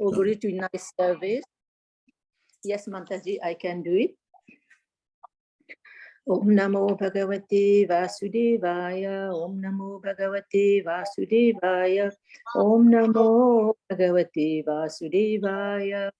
Oh, Guru, to nice service. Yes, Mataji, I can do it. Om Namo Bhagavate Vasudevaya. Om Namo Bhagavate Vasudevaya. Om Namo Bhagavate Vasudevaya.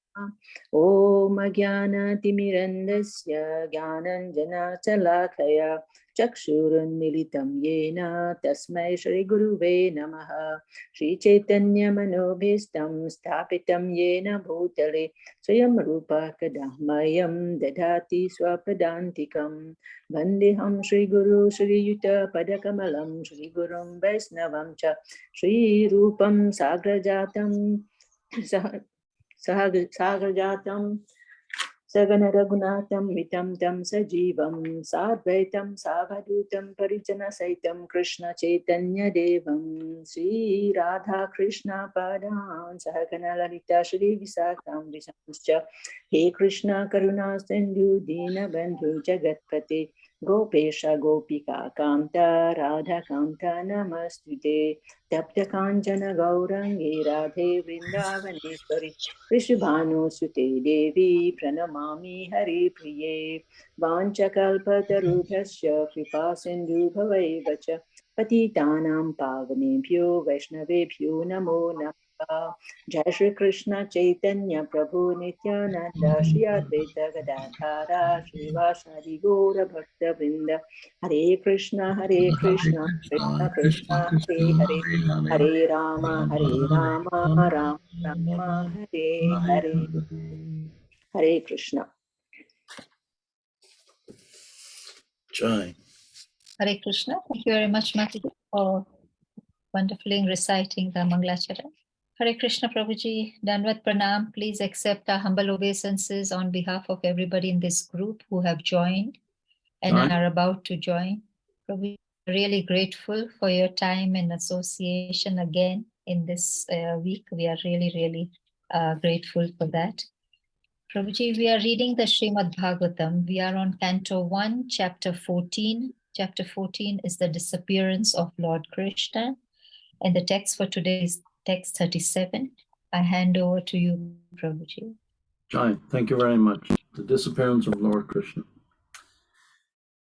Om Jnana Timirandasya Jnananjana Chalakaya Chakshurun Militam Yena Tasmai Shri Guruve Namaha. Shri Chaitanya Manobhistam Stapitam Yena Bhutale Swayam Rupa Kadahmayam Dadhati Swapadantikam. Vandeham Shri Guru Shri Yuta Padakamalam Shri Gurum Vaisnavam Cha Shri Rupam Sagrajatam Sagrajatam Sagana Raghunatam Vitam Tam Sajivam Sadvaitam Savadutam Parijana Saitam Krishna Chaitanya Devam Sri Radha Krishna Padan Sahagana Lalita Shri Visakham Vishamscha He Krishna Karuna Sindhu Dina Bandhu Jagatpate Gopesha Gopika Kanta Radha Kanta Namastute Tapta Kanchana Gaurangi Radhe Vrindavaneshwari Vishubhanu Sute Devi Pranamami Hari Priye Vanchakalpatarubhasya Kripa Sindhu Bhavaivacha Patitanam Pavanebhyo Vaishnavebhyo Namo Namaha. Jai Shri Krishna Chaitanya Prabhu Nityananda Shri Advaita Gadadhara Srivasadi Gaura Bhakta Vrinda. Hare Krishna Krishna Krishna Hare Hare Hare Rama Rama Rama Hare Hare. Hare Krishna. Jai. Hare Krishna. Thank you very much, Mataji, for wonderfully reciting the Mangalachara. Hare Krishna, Prabhuji. Danvat Pranam. Please accept our humble obeisances on behalf of everybody in this group who have joined and are about to join. Prabhuji, really grateful for your time and association again in this week. We are really grateful for that. Prabhuji, we are reading the Srimad Bhagavatam. We are on Canto 1, Chapter 14. Chapter 14 is the disappearance of Lord Krishna. And the text for today is text 37. I hand over to you, Prabhuji. Jai, thank you very much. The disappearance of Lord Krishna.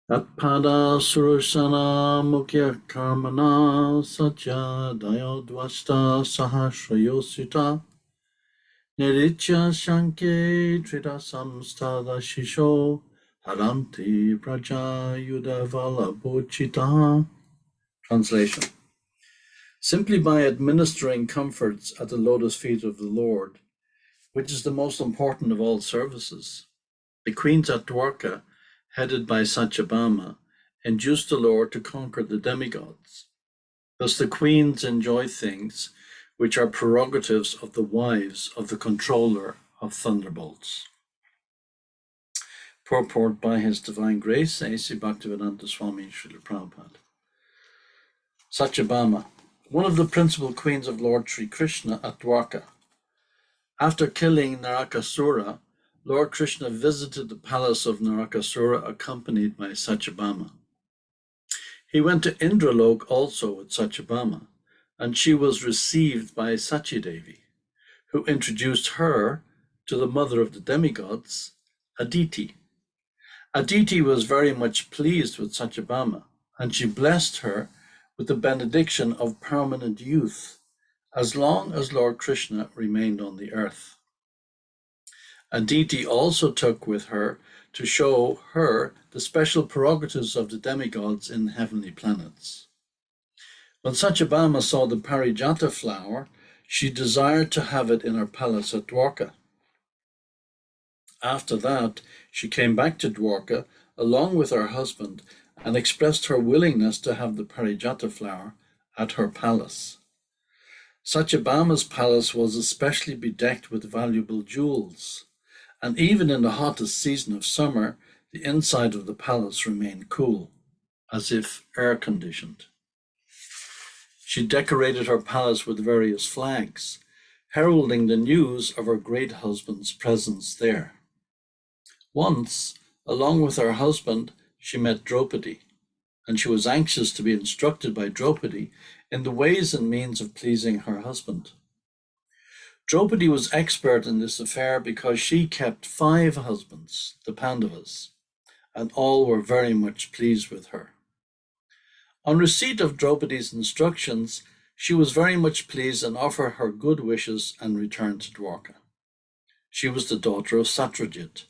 Atpada Surushana Mukhya Karmana Satya Dayodvasta Sahasrayosita Niricha Shanke Trita Samstada Shisho Haranti Praja Yudavala Bochita. Translation. Simply by administering comforts at the lotus feet of the Lord, which is the most important of all services, the queens at Dwarka, headed by Satyabhama, induced the Lord to conquer the demigods. Thus the queens enjoy things which are prerogatives of the wives of the controller of thunderbolts. Purport by His Divine Grace, A.C. Bhaktivedanta Swami Srila Prabhupada. Satyabhama, one of the principal queens of Lord Sri Krishna at Dwarka. After killing Narakasura, Lord Krishna visited the palace of Narakasura accompanied by Satyabhama. He went to Indralok also with Satyabhama, and she was received by Satyadevi, who introduced her to the mother of the demigods, Aditi. Aditi was very much pleased with Satyabhama, and she blessed her with the benediction of permanent youth, as long as Lord Krishna remained on the earth. Aditi also took with her to show her the special prerogatives of the demigods in heavenly planets. When Satyabhama saw the Parijata flower, she desired to have it in her palace at Dwarka. After that, she came back to Dwarka along with her husband and expressed her willingness to have the Parijata flower at her palace. Satyabhama's palace was especially bedecked with valuable jewels, and even in the hottest season of summer, the inside of the palace remained cool, as if air-conditioned. She decorated her palace with various flags, heralding the news of her great husband's presence there. Once, along with her husband, she met Draupadi, and she was anxious to be instructed by Draupadi in the ways and means of pleasing her husband. Draupadi was expert in this affair because she kept 5 husbands, the Pandavas, and all were very much pleased with her. On receipt of Draupadi's instructions, she was very much pleased and offered her good wishes and returned to Dwarka. She was the daughter of Satyajit.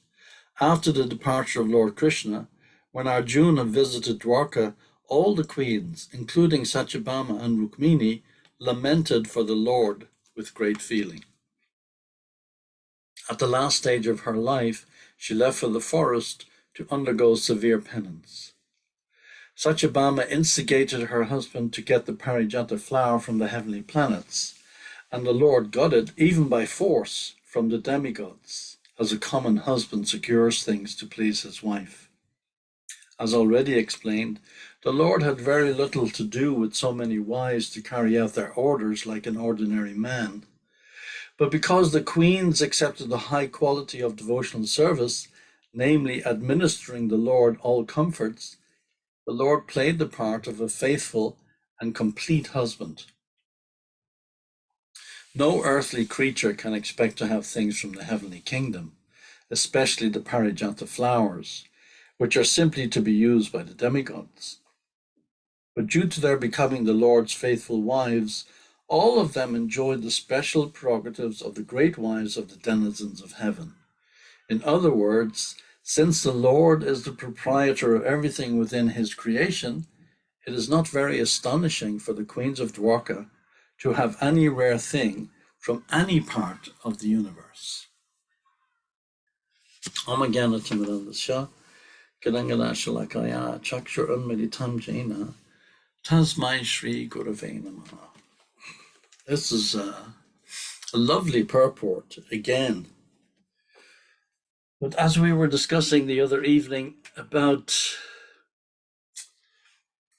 After the departure of Lord Krishna, when Arjuna visited Dwarka, all the queens, including Satyabhama and Rukmini, lamented for the Lord with great feeling. At the last stage of her life, she left for the forest to undergo severe penance. Satyabhama instigated her husband to get the Parijata flower from the heavenly planets, and the Lord got it, even by force, from the demigods, as a common husband secures things to please his wife. As already explained, the Lord had very little to do with so many wives to carry out their orders like an ordinary man. But because the queens accepted the high quality of devotional service, namely administering the Lord all comforts, the Lord played the part of a faithful and complete husband. No earthly creature can expect to have things from the heavenly kingdom, especially the Parijata flowers, which are simply to be used by the demigods. But due to their becoming the Lord's faithful wives, all of them enjoyed the special prerogatives of the great wives of the denizens of heaven. In other words, since the Lord is the proprietor of everything within his creation, it is not very astonishing for the queens of Dwarka to have any rare thing from any part of the universe. Om Gyana Timirandasya, Gadangana Shalakaya, Chakshur Unmeditam Jaina, Tasmai Shri Gurave Namaha. This is a lovely purport again. But as we were discussing the other evening about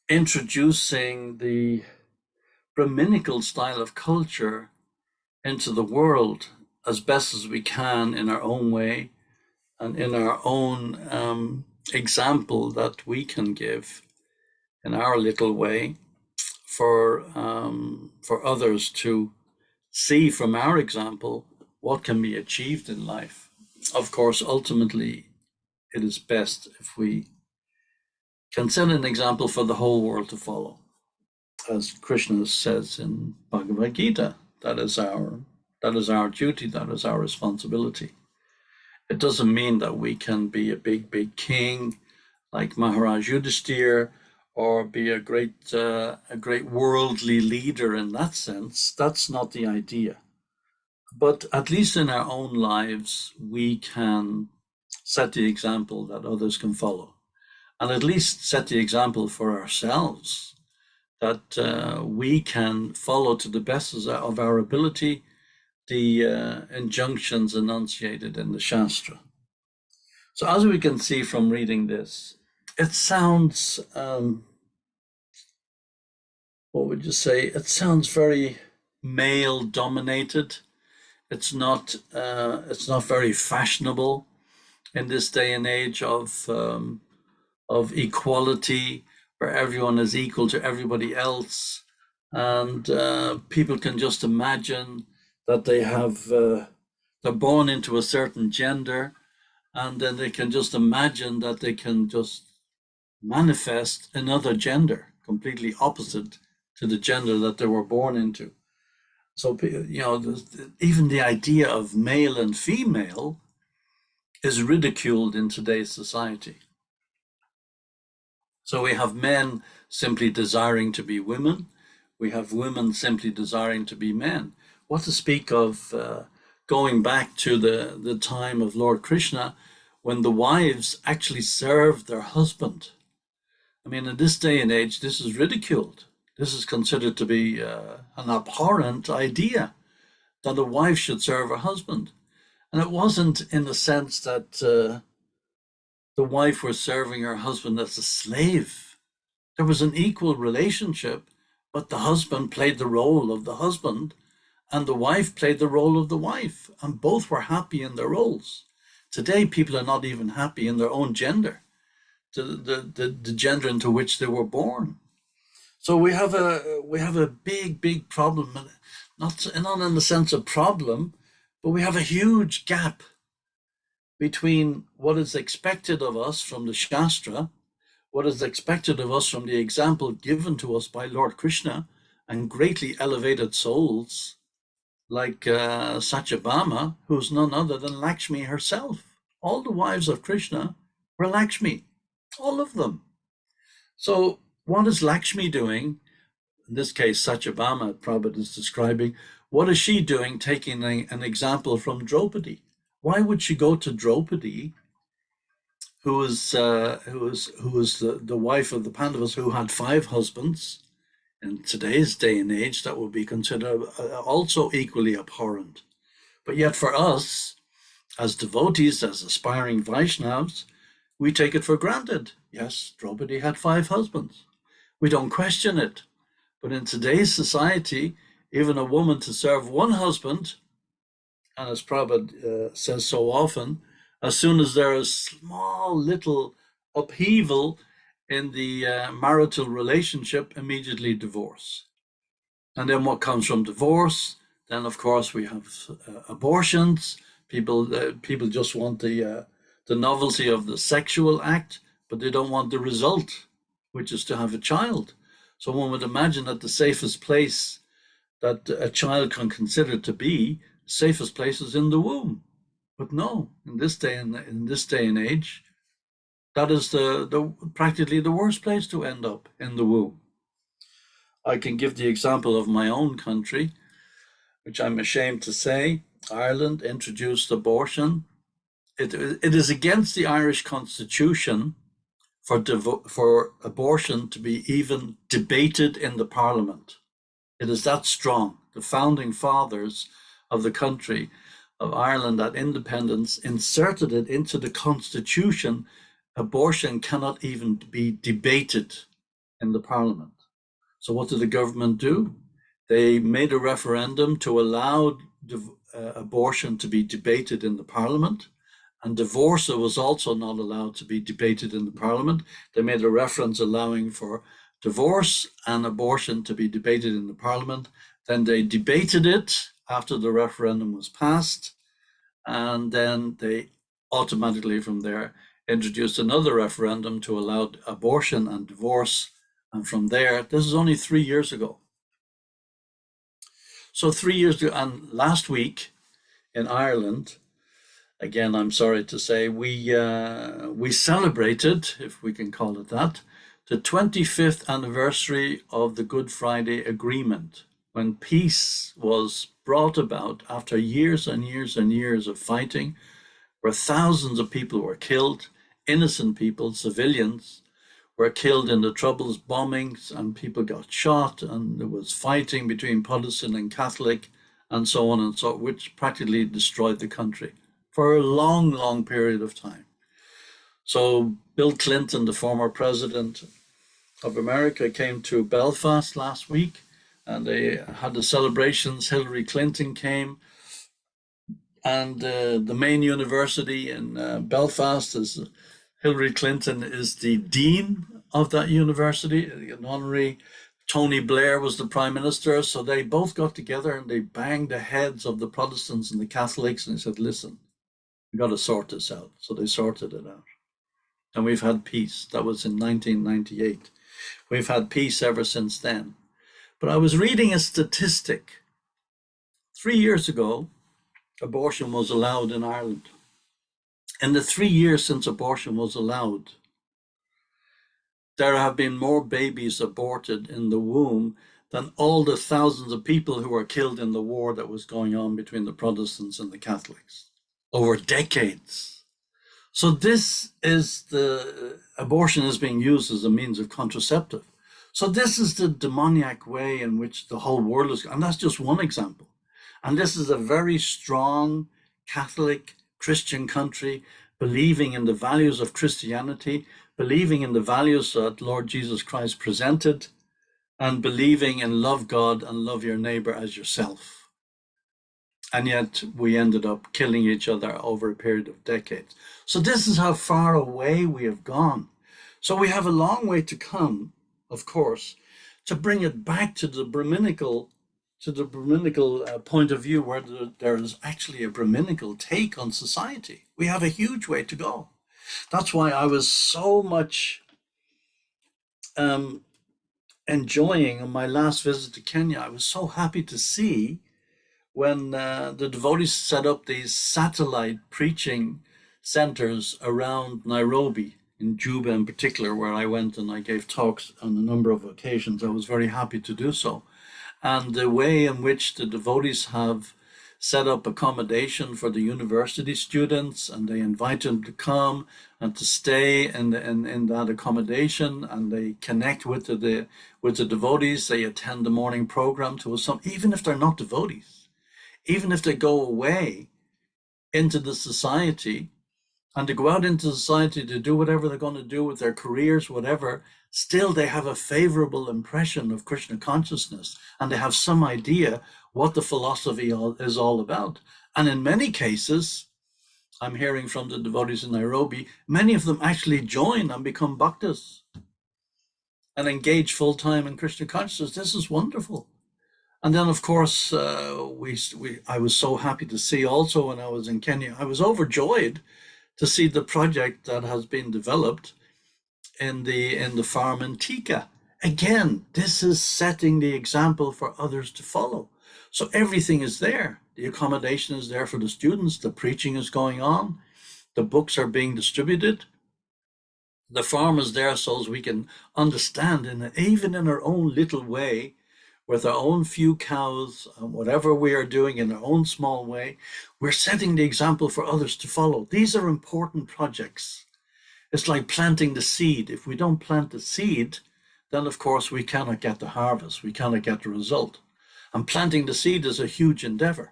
introducing the Brahminical style of culture into the world as best as we can in our own way and in our own example that we can give in our little way for others to see from our example what can be achieved in life. Of course, ultimately, it is best if we can set an example for the whole world to follow. As Krishna says in Bhagavad Gita, that is our duty, that is our responsibility. It doesn't mean that we can be a big king like Maharaj Yudhishthir or be a great worldly leader in that sense. That's not the idea. But at least in our own lives, we can set the example that others can follow, and at least set the example for ourselves that we can follow to the best of our ability the injunctions enunciated in the Shastra. So as we can see from reading this, it sounds, what would you say? It sounds very male-dominated. It's not very fashionable in this day and age of equality, where everyone is equal to everybody else, and people can just imagine that they're born into a certain gender, and then they can just imagine that they can just manifest another gender completely opposite to the gender that they were born into. So, even the idea of male and female is ridiculed in today's society. So we have men simply desiring to be women. We have women simply desiring to be men. What to speak of going back to the time of Lord Krishna, when the wives actually served their husband. I mean, in this day and age, this is ridiculed. This is considered to be an abhorrent idea, that a wife should serve her husband. And it wasn't in the sense that the wife was serving her husband as a slave. There was an equal relationship, but the husband played the role of the husband and the wife played the role of the wife, and both were happy in their roles. Today, people are not even happy in their own gender, the gender into which they were born. So we have a big problem. not in the sense of problem, but we have a huge gap between what is expected of us from the Shastra, what is expected of us from the example given to us by Lord Krishna and greatly elevated souls like Satyabhama, who's none other than Lakshmi herself. All the wives of Krishna were Lakshmi, all of them. So what is Lakshmi doing? In this case, Satyabhama, Prabhupada is describing, what is she doing taking an example from Draupadi? Why would she go to Draupadi, who was the wife of the Pandavas, who had 5 husbands? In today's day and age, that would be considered also equally abhorrent. But yet for us, as devotees, as aspiring Vaishnavas, we take it for granted. Yes, Draupadi had 5 husbands. We don't question it. But in today's society, even a woman to serve one husband, and as Prabhupada says so often, as soon as there is small little upheaval in the marital relationship, immediately divorce. And then what comes from divorce? Then, of course, we have abortions. People just want the novelty of the sexual act, but they don't want the result, which is to have a child. So one would imagine that the safest place that a child can consider to be, safest place is in the womb. But no, in this day and age, that is the practically the worst place to end up, in the womb. I can give the example of my own country, which I'm ashamed to say. Ireland introduced abortion. It is against the Irish Constitution for abortion to be even debated in the Parliament. It is that strong. The founding fathers of the country of Ireland at independence inserted it into the Constitution. Abortion cannot even be debated in the Parliament. So what did the government do? They made a referendum to allow abortion to be debated in the Parliament. And divorce was also not allowed to be debated in the Parliament. They made a reference allowing for divorce and abortion to be debated in the Parliament. Then they debated it after the referendum was passed. And then they automatically from there introduced another referendum to allow abortion and divorce. And from there, this is only 3 years ago. So 3 years ago, and last week in Ireland, again, I'm sorry to say, we celebrated, if we can call it that, the 25th anniversary of the Good Friday Agreement, when peace was brought about after years and years and years of fighting, where thousands of people were killed, innocent people, civilians, were killed in the Troubles bombings, and people got shot, and there was fighting between Protestant and Catholic, and so on and so on, which practically destroyed the country for a long, long period of time. So Bill Clinton, the former president of America, came to Belfast last week, and they had the celebrations. Hillary Clinton came, and the main university in Belfast is Hillary Clinton is the dean of that university. An honorary Tony Blair was the prime minister. So they both got together and they banged the heads of the Protestants and the Catholics, and they said, listen, we got to sort this out. So they sorted it out. And we've had peace. That was in 1998. We've had peace ever since then. But I was reading a statistic. 3 years ago, abortion was allowed in Ireland. In the 3 years since abortion was allowed, there have been more babies aborted in the womb than all the thousands of people who were killed in the war that was going on between the Protestants and the Catholics over decades. So this is abortion is being used as a means of contraceptive. So this is the demoniac way in which the whole world is, and that's just one example. And this is a very strong Catholic Christian country, believing in the values of Christianity, believing in the values that Lord Jesus Christ presented, and believing in love God and love your neighbor as yourself. And yet we ended up killing each other over a period of decades. So this is how far away we have gone. So we have a long way to come, of course, to bring it back to the Brahminical to the Brahminical point of view, where there is actually a Brahminical take on society. We have a huge way to go. That's why I was so much enjoying on my last visit to Kenya. I was so happy to see when the devotees set up these satellite preaching centers around Nairobi, in Juba in particular, where I went and I gave talks on a number of occasions. I was very happy to do so. And the way in which the devotees have set up accommodation for the university students, and they invite them to come and to stay in that accommodation, and they connect with the devotees. They attend the morning program to some, even if they're not devotees, even if they go away into the society, and to go out into society to do whatever they're going to do with their careers, whatever, still they have a favorable impression of Krishna consciousness, and they have some idea what the philosophy is all about. And in many cases, I'm hearing from the devotees in Nairobi, many of them actually join and become bhaktas and engage full-time in Krishna consciousness. This is wonderful. And then, of course, I was so happy to see also when I was in Kenya, I was overjoyed to see the project that has been developed in the farm in Tika. Again, this is setting the example for others to follow. So everything is there. The accommodation is there for the students. The preaching is going on. The books are being distributed. The farm is there so as we can understand, even in our own little way, with our own few cows, and whatever we are doing in our own small way, we're setting the example for others to follow. These are important projects. It's like planting the seed. If we don't plant the seed, then of course we cannot get the harvest. We cannot get the result. And planting the seed is a huge endeavor.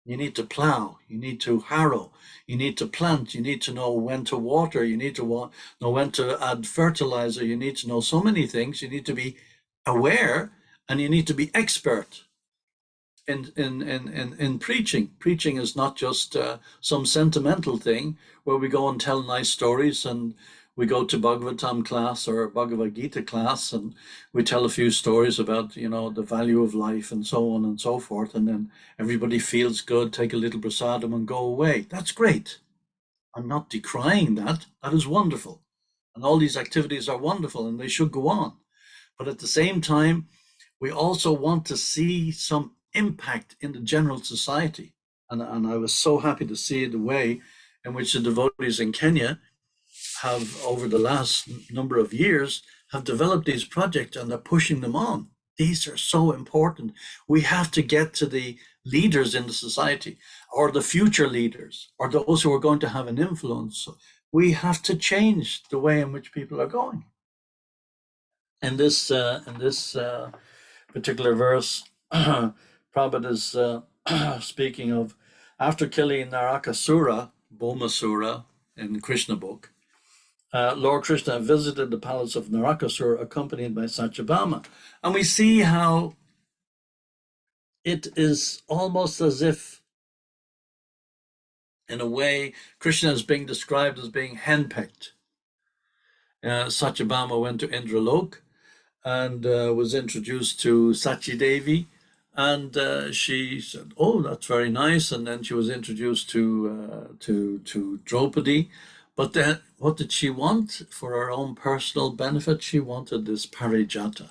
You need to plow, you need to harrow, you need to plant, you need to know when to water, you need to know when to add fertilizer, you need to know so many things. You need to be aware, and you need to be expert in preaching. Preaching is not just some sentimental thing where we go and tell nice stories, and we go to Bhagavatam class or Bhagavad Gita class, and we tell a few stories about, the value of life and so on and so forth, and then everybody feels good, take a little prasadam and go away. That's great. I'm not decrying that. That is wonderful. And all these activities are wonderful and they should go on. But at the same time, we also want to see some impact in the general society. And I was so happy to see the way in which the devotees in Kenya have, over the last number of years, have developed these projects, and they're pushing them on. These are so important. We have to get to the leaders in the society, or the future leaders, or those who are going to have an influence. We have to change the way in which people are going. In this particular verse, Prabhupada is speaking of, after killing Narakasura, Bhaumasura in the Krishna book, Lord Krishna visited the palace of Narakasura accompanied by Satyabhama. And we see how it is almost as if, in a way, Krishna is being described as being henpecked. Satyabhama went to Indralok and was introduced to Sachi Devi, and she said, "Oh, that's very nice." And then she was introduced to Draupadi. But then, what did she want for her own personal benefit? She wanted this parijata.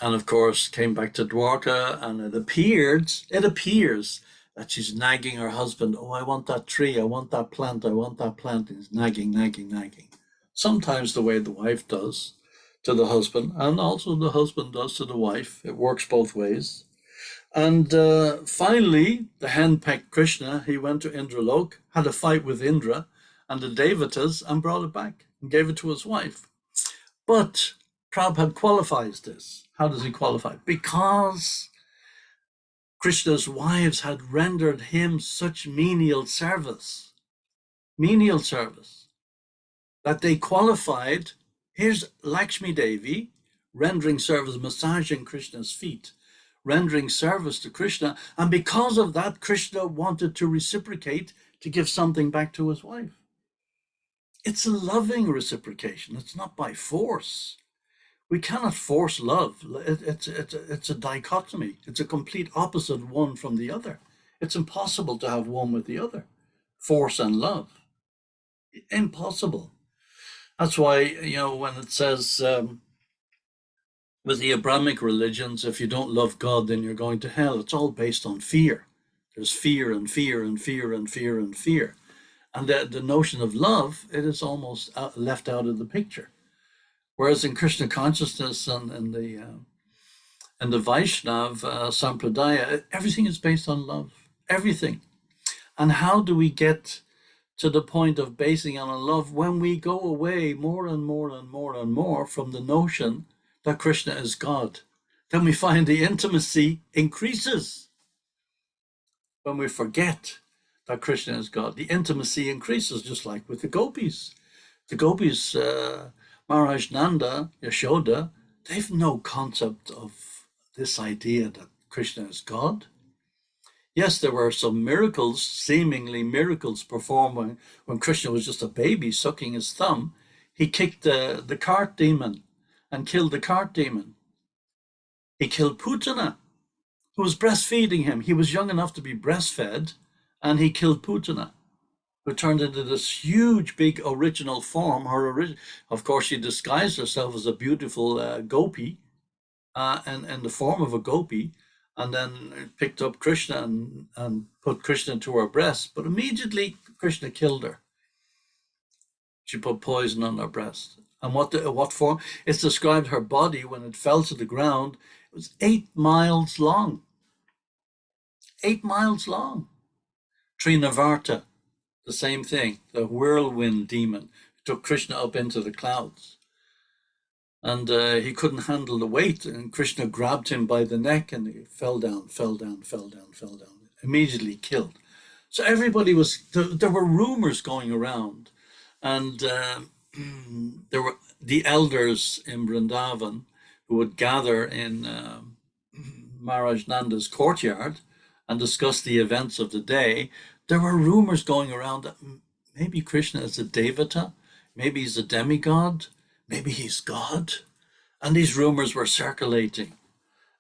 And of course, came back to Dwarka, and it appears that she's nagging her husband. "Oh, I want that tree, I want that plant, I want that plant." And he's nagging. Sometimes the way the wife does to the husband, and also the husband does to the wife. It works both ways. And finally, the henpecked Krishna, he went to Indralok, had a fight with Indra and the Devatas, and brought it back and gave it to his wife. But Prabhupada qualifies this. How does he qualify? Because Krishna's wives had rendered him such menial service, that they qualified. Here's Lakshmi Devi rendering service, massaging Krishna's feet, rendering service to Krishna. And because of that, Krishna wanted to reciprocate, to give something back to his wife. It's a loving reciprocation. It's not by force. We cannot force love. It's a dichotomy. It's a complete opposite one from the other. It's impossible to have one with the other. Force and love. Impossible. That's why, when it says with the Abrahamic religions, if you don't love God, then you're going to hell. It's all based on fear. There's fear and fear and fear and fear and fear. And the notion of love, it is almost left out of the picture. Whereas in Krishna consciousness and the Vaishnav Sampradaya, everything is based on love. Everything. And how do we get to the point of basing on love when we go away more and more and more and more from the notion that Krishna is God? Then we find the intimacy increases. When we forget that Krishna is God, the intimacy increases, just like with the gopis. The gopis, Maharaj Nanda, Yashoda, they've no concept of this idea that Krishna is God. Yes, there were some miracles, seemingly miracles performed when Krishna was just a baby sucking his thumb. He kicked the cart demon and killed the cart demon. He killed Putana, who was breastfeeding him. He was young enough to be breastfed, and he killed Putana, who turned into this huge, big original form. Of course, she disguised herself as a beautiful gopi, and in the form of a gopi, and then picked up Krishna and put Krishna to her breast. But immediately, Krishna killed her. She put poison on her breast. And what form? It's described her body when it fell to the ground. It was 8 miles long. 8 miles long. Trinavarta, the same thing, the whirlwind demon, took Krishna up into the clouds. And he couldn't handle the weight, and Krishna grabbed him by the neck, and he fell down, immediately killed. So everybody there were rumors going around, and there were the elders in Vrindavan who would gather in Maharaj Nanda's courtyard and discuss the events of the day. There were rumors going around that maybe Krishna is a Devata, maybe he's a demigod, maybe he's God. And these rumors were circulating.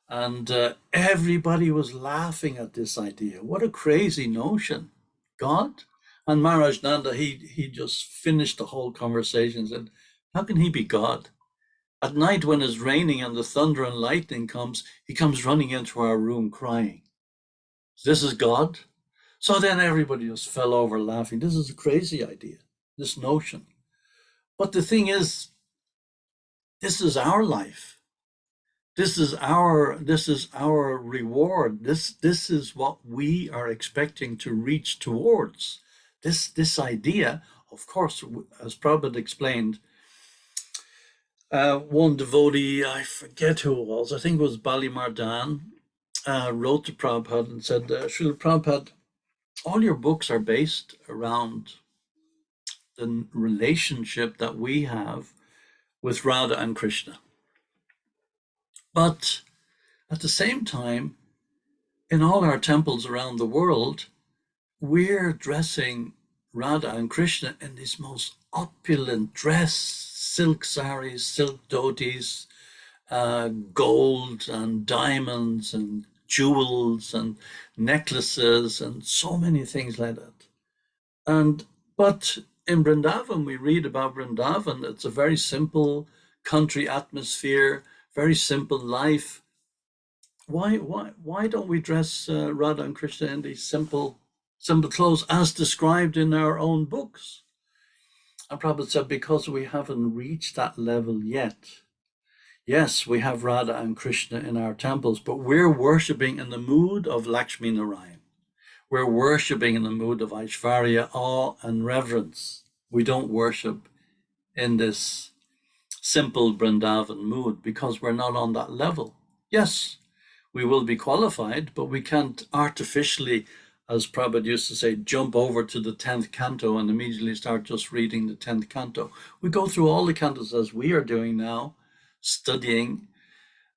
And everybody was laughing at this idea. What a crazy notion. God? And Maharaj Nanda, he just finished the whole conversation and said, how can he be God? At night when it's raining and the thunder and lightning comes, he comes running into our room crying. This is God? So then everybody just fell over laughing. This is a crazy idea, this notion. But the thing is, this is our life. This is our reward. This is what we are expecting to reach towards. This idea, of course, as Prabhupada explained, one devotee, I forget who it was, I think it was Bali Mardan, wrote to Prabhupada and said, Srila Prabhupada, all your books are based around the relationship that we have with Radha and Krishna. But at the same time, in all our temples around the world, we're dressing Radha and Krishna in this most opulent dress, silk saris, silk dhotis, gold and diamonds and jewels and necklaces and so many things like that. But in Vrindavan, we read about Vrindavan. It's a very simple country atmosphere, very simple life. Why don't we dress Radha and Krishna in these simple clothes as described in our own books? And Prabhupada said, because we haven't reached that level yet. Yes, we have Radha and Krishna in our temples, but we're worshipping in the mood of Lakshmi Narayan. We're worshipping in the mood of Aishvarya, awe and reverence. We don't worship in this simple Vrindavan mood because we're not on that level. Yes, we will be qualified, but we can't artificially, as Prabhupada used to say, jump over to the 10th canto and immediately start just reading the 10th canto. We go through all the cantos as we are doing now, studying,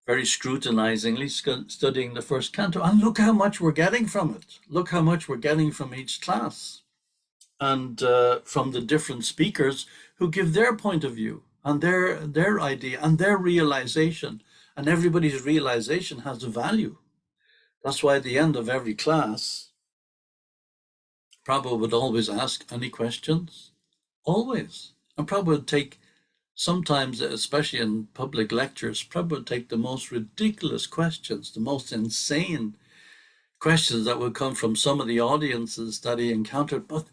very scrutinizingly, studying the first canto. And look how much we're getting from it. Look how much we're getting from each class and from the different speakers who give their point of view. and their idea and their realization, and everybody's realization has a value. That's why at the end of every class, Prabhupada would always ask, any questions? Always. And Prabhupada would take, sometimes, especially in public lectures, Prabhupada would take the most ridiculous questions, the most insane questions that would come from some of the audiences that he encountered, but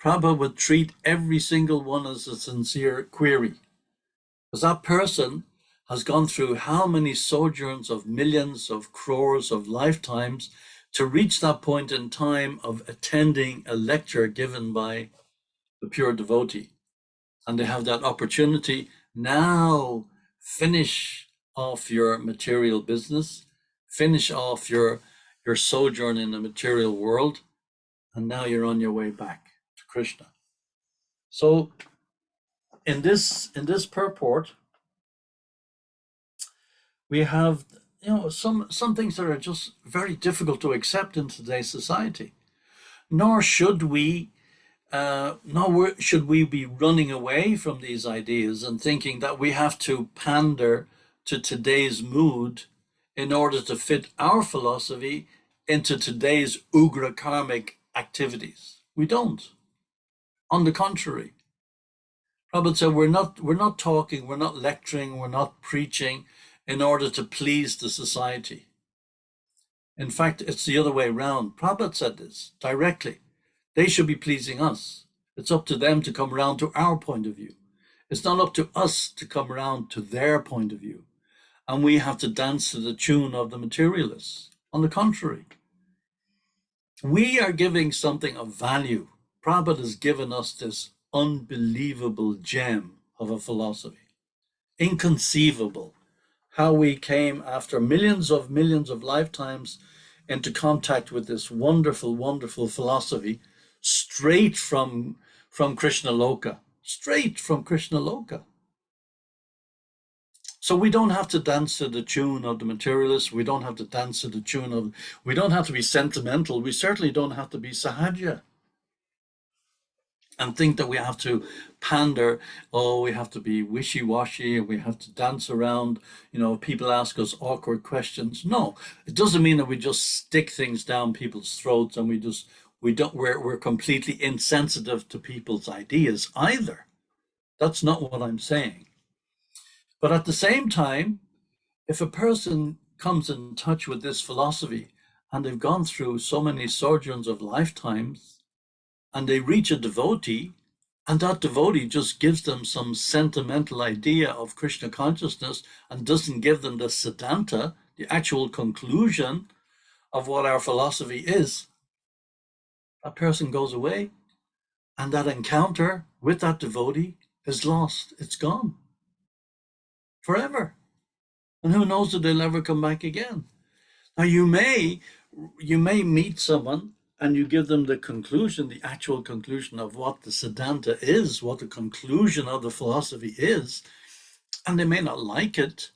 Prabhupada would treat every single one as a sincere query. Because that person has gone through how many sojourns of millions of crores of lifetimes to reach that point in time of attending a lecture given by the pure devotee. And they have that opportunity now. Finish off your material business, finish off your sojourn in the material world, and now you're on your way back to Krishna. So in this purport, we have some things that are just very difficult to accept in today's society. Nor should we be running away from these ideas and thinking that we have to pander to today's mood in order to fit our philosophy into today's ugra karmic activities. We don't. On the contrary, Prabhupada said we're not talking, we're not lecturing, we're not preaching in order to please the society. In fact, it's the other way around. Prabhupada said this directly. They should be pleasing us. It's up to them to come around to our point of view. It's not up to us to come around to their point of view. And we have to dance to the tune of the materialists. On the contrary, we are giving something of value. Prabhupada has given us this unbelievable gem of a philosophy. Inconceivable how we came after millions of lifetimes into contact with this wonderful, wonderful philosophy straight from Krishna Loka, straight from Krishna Loka. So we don't have to dance to the tune of the materialists. We don't have to dance to the tune of, we don't have to be sentimental. We certainly don't have to be sahaja and think that we have to pander. Oh, we have to be wishy-washy and we have to dance around. People ask us awkward questions. No, it doesn't mean that we just stick things down people's throats and we're completely insensitive to people's ideas either. That's not what I'm saying. But at the same time, if a person comes in touch with this philosophy and they've gone through so many sojourns of lifetimes and they reach a devotee, and that devotee just gives them some sentimental idea of Krishna consciousness and doesn't give them the Siddhanta, the actual conclusion of what our philosophy is, that person goes away and that encounter with that devotee is lost. It's gone forever. And who knows if they'll ever come back again. Now you may meet someone and you give them the conclusion, the actual conclusion of what the Siddhanta is, what the conclusion of the philosophy is, and they may not like it,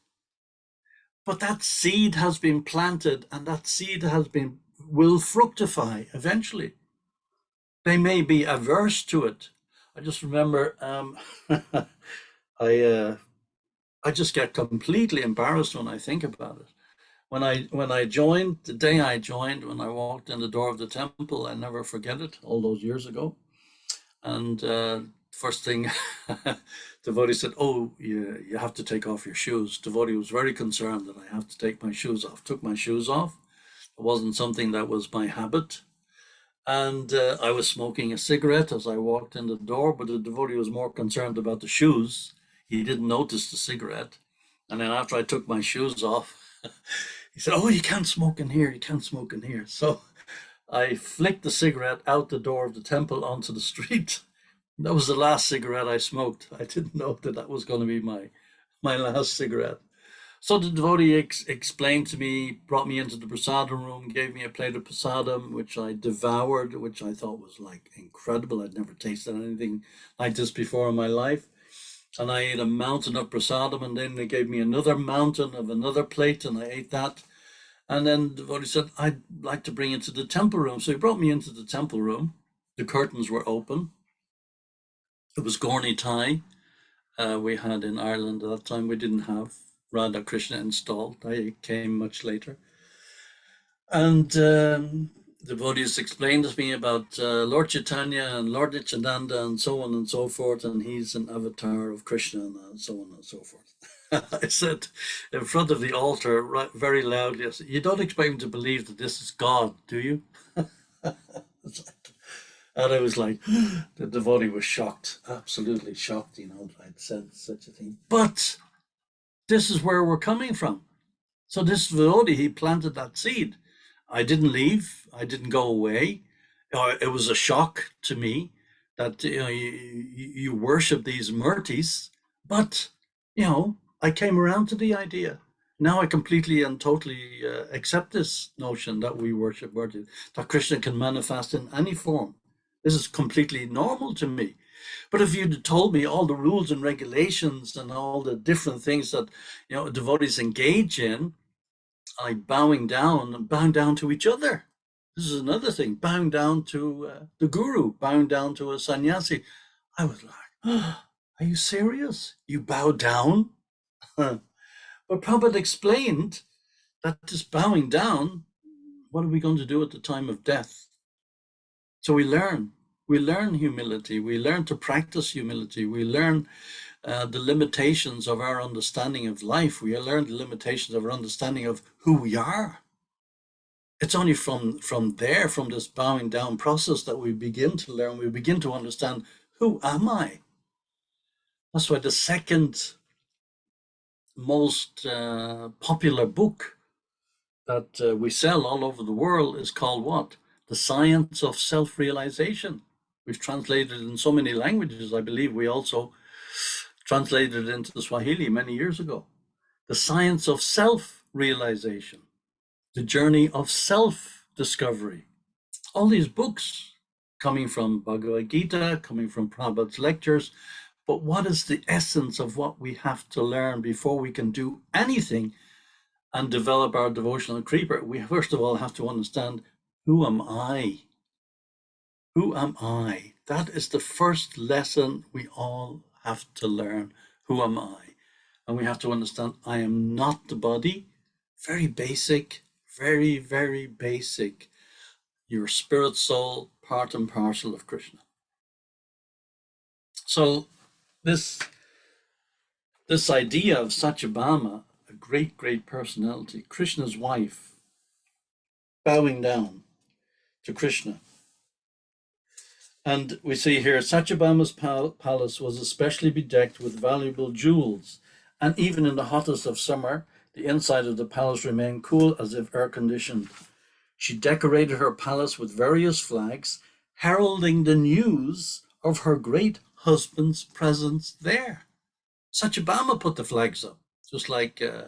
but that seed has been planted and that seed will fructify eventually. They may be averse to it. I just remember, I just get completely embarrassed when I think about it. When I joined, the day I joined, when I walked in the door of the temple, I never forget it, all those years ago. And first thing, devotee said, "Oh, you have to take off your shoes." Devotee was very concerned that I have to take my shoes off. Took my shoes off. It wasn't something that was my habit. And I was smoking a cigarette as I walked in the door, but the devotee was more concerned about the shoes. He didn't notice the cigarette. And then after I took my shoes off, he said, "Oh, you can't smoke in here. You can't smoke in here." So I flicked the cigarette out the door of the temple onto the street. That was the last cigarette I smoked. I didn't know that was going to be my last cigarette. So the devotee explained to me, brought me into the prasadam room, gave me a plate of prasadam, which I devoured, which I thought was like incredible. I'd never tasted anything like this before in my life. And I ate a mountain of prasadam, and then they gave me another mountain of another plate, and I ate that. And then the devotee said, "I'd like to bring you to the temple room." So he brought me into the temple room. The curtains were open. It was Gaurni Thai. we had in Ireland at that time. We didn't have Radha Krishna installed. I came much later. And devotees explained to me about Lord Chaitanya and Lord Nityananda and so on and so forth, and he's an avatar of Krishna and so on and so forth. I said in front of the altar very loudly, I said, you don't expect me to believe that this is God, do you? And I was like, the devotee was shocked, absolutely shocked, you know, that I'd said such a thing. But this is where we're coming from. So this devotee, he planted that seed. I didn't leave. I didn't go away. It was a shock to me that you worship these murtis, but I came around to the idea. Now I completely and totally accept this notion that we worship murtis, that Krishna can manifest in any form. This is completely normal to me. But if you'd told me all the rules and regulations and all the different things that devotees engage in, like bowing down to each other. This is another thing, bowing down to the guru, bowing down to a sannyasi. I was like, oh, are you serious? You bow down? But Prabhupada explained that this bowing down, what are we going to do at the time of death? So we learn humility, we learn to practice humility, we learn the limitations of our understanding of life, we learn the limitations of our understanding of who we are. It's only from this bowing down process that we begin to learn, we begin to understand, who am I? That's why the second most popular book that we sell all over the world is called what? The Science of Self-Realization. We've translated it in so many languages. I believe we also translated it into Swahili many years ago. The Science of Self-Realization, the journey of self-discovery. All these books coming from Bhagavad Gita, coming from Prabhupada's lectures, but what is the essence of what we have to learn before we can do anything and develop our devotional creeper? We first of all have to understand, who am I? Who am I? That is the first lesson we all have to learn. Who am I? And we have to understand, I am not the body. Very basic, very, very basic. Your spirit soul, part and parcel of Krishna. So this idea of Satyabhama, a great, great personality, Krishna's wife, bowing down to Krishna. And we see here, Satyabhama's palace was especially bedecked with valuable jewels. And even in the hottest of summer, the inside of the palace remained cool as if air-conditioned. She decorated her palace with various flags, heralding the news of her great husband's presence there. Satyabhama put the flags up, just like in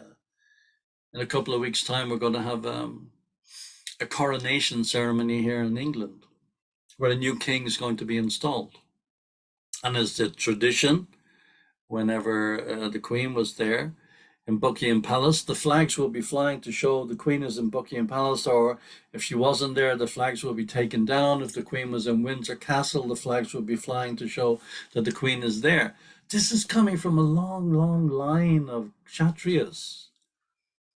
a couple of weeks' time, we're going to have a coronation ceremony here in England, where a new king is going to be installed. And as the tradition, whenever the Queen was there in Buckingham Palace, the flags will be flying to show the Queen is in Buckingham Palace, or if she wasn't there, the flags will be taken down. If the Queen was in Windsor Castle, the flags will be flying to show that the Queen is there. This is coming from a long, long line of Kshatriyas.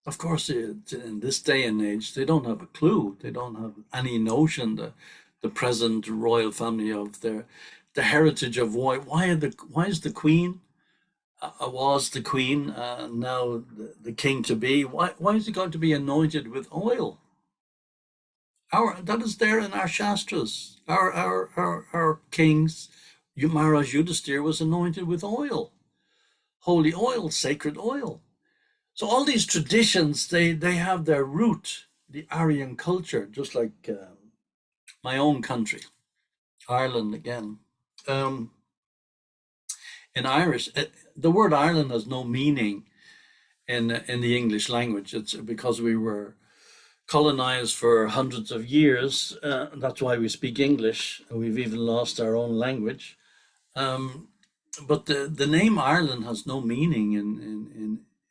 Of course, in this day and age, they don't have a clue. They don't have any notion that the present royal family of the heritage of why is the Queen was the Queen, now the king to be, why is he going to be anointed with oil? That is there in our Shastras. Our kings, Maharaj Yudhisthira was anointed with oil, holy oil, sacred oil. So all these traditions, they have their root, the Aryan culture, just like my own country, Ireland again. In Irish, the word Ireland has no meaning in the English language. It's because we were colonized for hundreds of years. That's why we speak English. We've even lost our own language. But the name Ireland has no meaning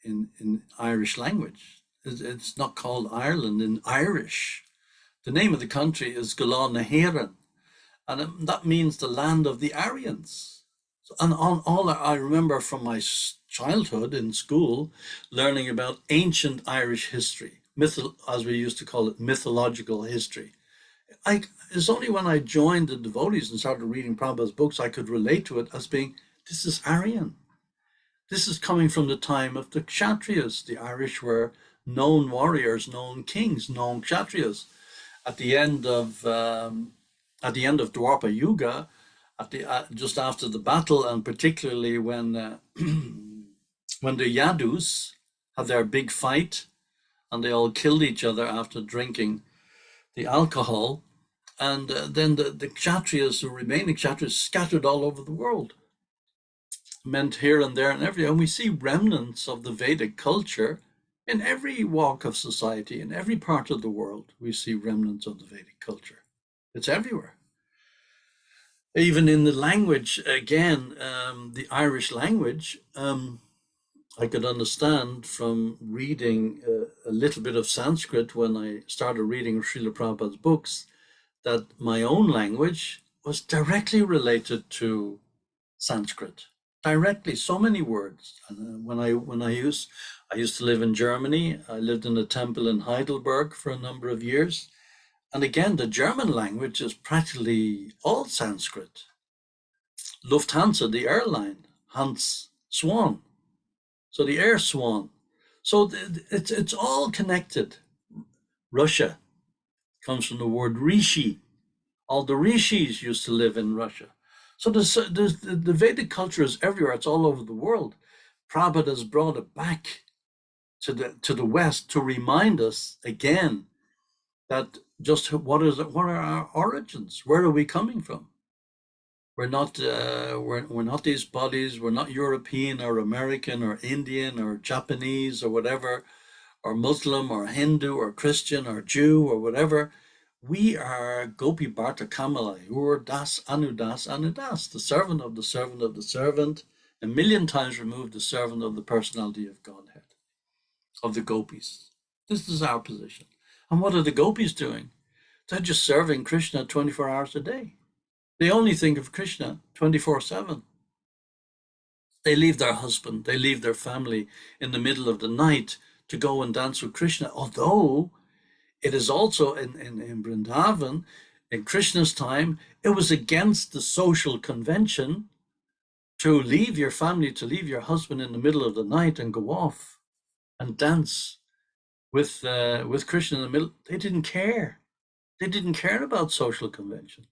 in Irish language. It's not called Ireland in Irish. The name of the country is Gala na Héireann, and that means the land of the Aryans. And on all I remember from my childhood in school, learning about ancient Irish history, as we used to call it, mythological history. It's only when I joined the devotees and started reading Prabhupada's books I could relate to it as being, this is Aryan. This is coming from the time of the Kshatriyas. The Irish were known warriors, known kings, known Kshatriyas. At the end of Dwapara Yuga, just after the battle, and particularly when when the Yadus had their big fight, and they all killed each other after drinking the alcohol, and then the Kshatriyas, the remaining Kshatriyas, scattered all over the world, meant here and there and everywhere. And we see remnants of the Vedic culture in every walk of society, in every part of the world. We see remnants of the Vedic culture. It's everywhere. Even in the language, again, the Irish language, I could understand from reading a little bit of Sanskrit when I started reading Srila Prabhupada's books, that my own language was directly related to Sanskrit. Directly, so many words. When I used to live in Germany. I lived in a temple in Heidelberg for a number of years. And again, the German language is practically all Sanskrit. Lufthansa, the airline, Hans Swan. So the air swan. So it's all connected. Russia comes from the word rishi. All the rishis used to live in Russia. So the Vedic culture is everywhere. It's all over the world. Prabhupada has brought it back to the West to remind us again that just what are our origins? Where are we coming from? We're not we're not these bodies. We're not European or American or Indian or Japanese or whatever, or Muslim or Hindu or Christian or Jew or whatever. We are Gopi Bharta Kamala, Ur Das Anudas Anudas, the servant of the servant of the servant, a million times removed, the servant of the personality of Godhead, of the gopis. This is our position. And what are the gopis doing? They're just serving Krishna 24 hours a day. They only think of Krishna 24/7. They leave their husband, they leave their family in the middle of the night to go and dance with Krishna, although it is also in Vrindavan, in Krishna's time, it was against the social convention to leave your family, to leave your husband in the middle of the night and go off and dance with Krishna in the middle. They didn't care. They didn't care about social convention.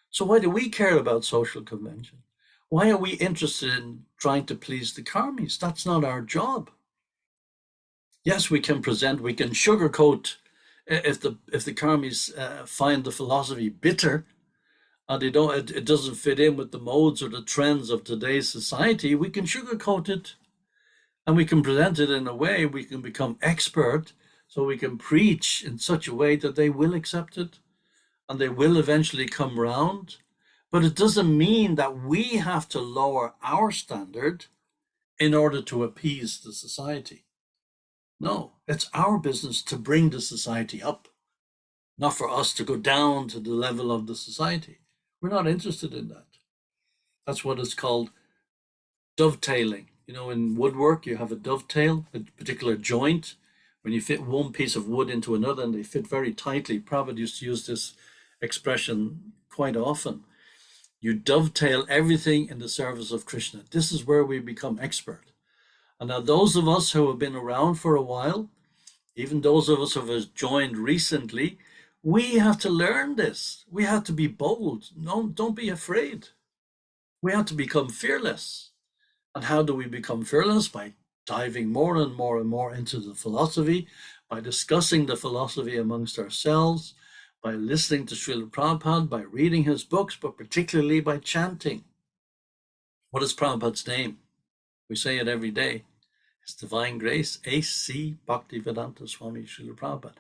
So why do we care about social convention? Why are we interested in trying to please the karmis? That's not our job. Yes, we can present, we can sugarcoat. If the karmis find the philosophy bitter, and it doesn't fit in with the modes or the trends of today's society, we can sugarcoat it, and we can present it in a way we can become expert, so we can preach in such a way that they will accept it, and they will eventually come round. But it doesn't mean that we have to lower our standard in order to appease the society. No, it's our business to bring the society up, not for us to go down to the level of the society. We're not interested in that. That's what is called dovetailing. You know, in woodwork, you have a dovetail, a particular joint. When you fit one piece of wood into another and they fit very tightly, Prabhupada used to use this expression quite often. You dovetail everything in the service of Krishna. This is where we become expert. And now those of us who have been around for a while, even those of us who have joined recently, we have to learn this. We have to be bold. No, don't be afraid. We have to become fearless. And how do we become fearless? By diving more and more and more into the philosophy, by discussing the philosophy amongst ourselves, by listening to Srila Prabhupada, by reading his books, but particularly by chanting. What is Prabhupada's name? We say it every day. His Divine Grace, A.C. Bhaktivedanta Swami Srila Prabhupada.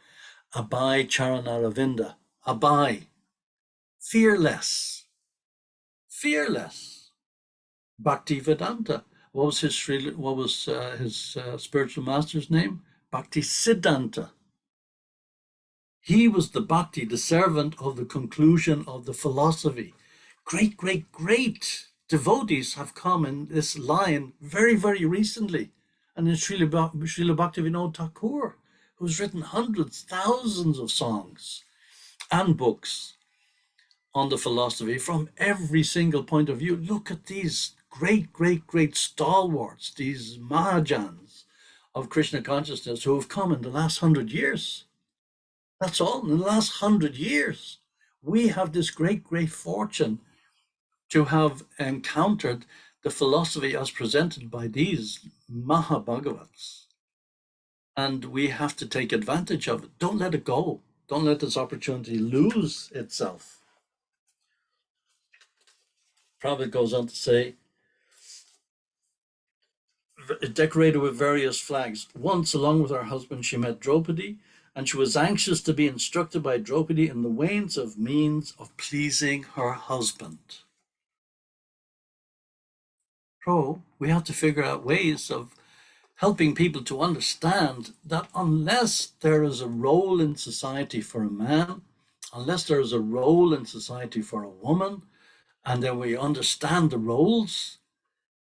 Abai Charanaravinda. Abai. Fearless. Fearless. Bhaktivedanta. What was his spiritual master's name? Bhaktisiddhanta. He was the bhakti, the servant of the conclusion of the philosophy. Great, great, great devotees have come in this line very, very recently. And in Srila Bhaktivinoda Thakur, who's written hundreds, thousands of songs and books on the philosophy from every single point of view. Look at these great, great, great stalwarts, these Mahajans of Krishna consciousness who have come in the last 100 years. That's all. In the last 100 years, we have this great, great fortune to have encountered the philosophy as presented by these Mahabhagavats. And we have to take advantage of it. Don't let it go. Don't let this opportunity lose itself. Prabhupada goes on to say, decorated with various flags. Once, along with her husband, she met Draupadi, and she was anxious to be instructed by Draupadi in the ways of means of pleasing her husband. We have to figure out ways of helping people to understand that unless there is a role in society for a man, unless there is a role in society for a woman, and then we understand the roles,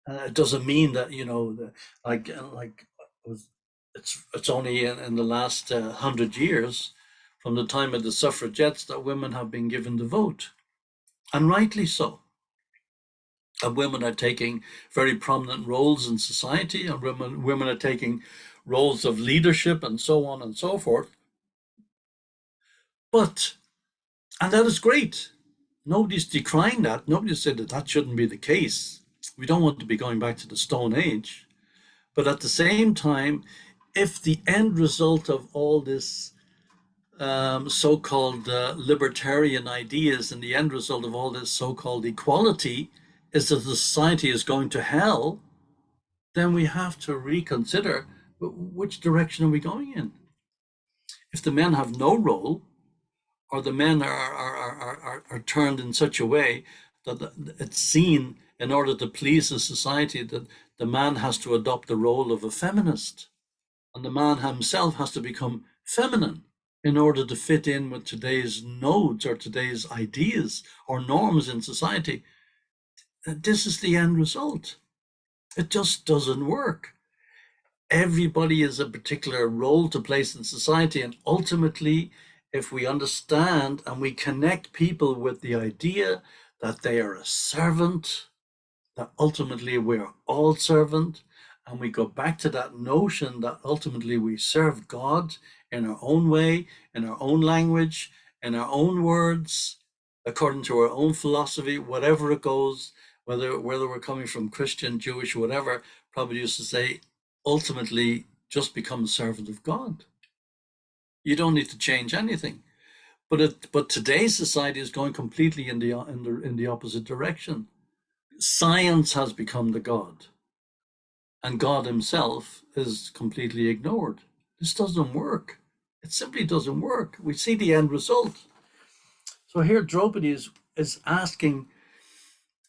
it doesn't mean that, it's only in the last 100 years from the time of the suffragettes that women have been given the vote, and rightly so. And women are taking very prominent roles in society, and women are taking roles of leadership and so on and so forth. And that is great. Nobody's decrying that. Nobody said that that shouldn't be the case. We don't want to be going back to the Stone Age. But at the same time, if the end result of all this so-called libertarian ideas and the end result of all this so-called equality is that the society is going to hell, then we have to reconsider which direction are we going in. If the men have no role, or the men are turned in such a way that it's seen in order to please the society that the man has to adopt the role of a feminist, and the man himself has to become feminine in order to fit in with today's nodes or today's ideas or norms in society. This is the end result. It just doesn't work. Everybody has a particular role to place in society, and ultimately, if we understand and we connect people with the idea that they are a servant, that ultimately we are all servant, and we go back to that notion that ultimately we serve God in our own way, in our own language, in our own words, according to our own philosophy, whatever it goes, whether we're coming from Christian, Jewish, whatever. Prabhupada used to say, ultimately, just become a servant of God. You don't need to change anything. But today's society is going completely in the opposite direction. Science has become the God, and God himself is completely ignored. This doesn't work. It simply doesn't work. We see the end result. So here Draupadi is asking,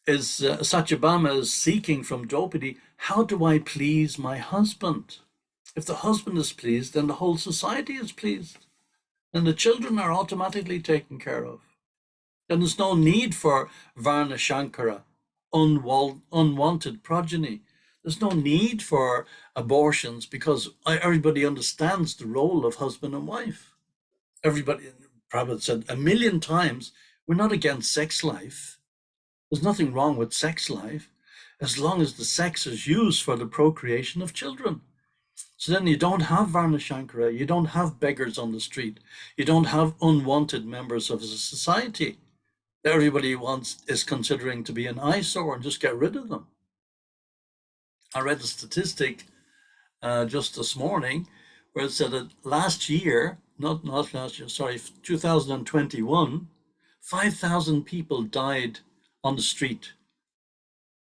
Satyabhama is seeking from Draupadi, how do I please my husband? If the husband is pleased, then the whole society is pleased. Then the children are automatically taken care of. Then there's no need for Varna Shankara, unwanted progeny. There's no need for abortions because everybody understands the role of husband and wife. Everybody, Prabhupada said 1,000,000 times, we're not against sex life. There's nothing wrong with sex life as long as the sex is used for the procreation of children. So then you don't have Varna Shankara, you don't have beggars on the street, you don't have unwanted members of the society. Everybody is considering to be an eyesore and just get rid of them. I read a statistic just this morning where it said that last year, not last year, sorry, 2021, 5,000 people died on the street.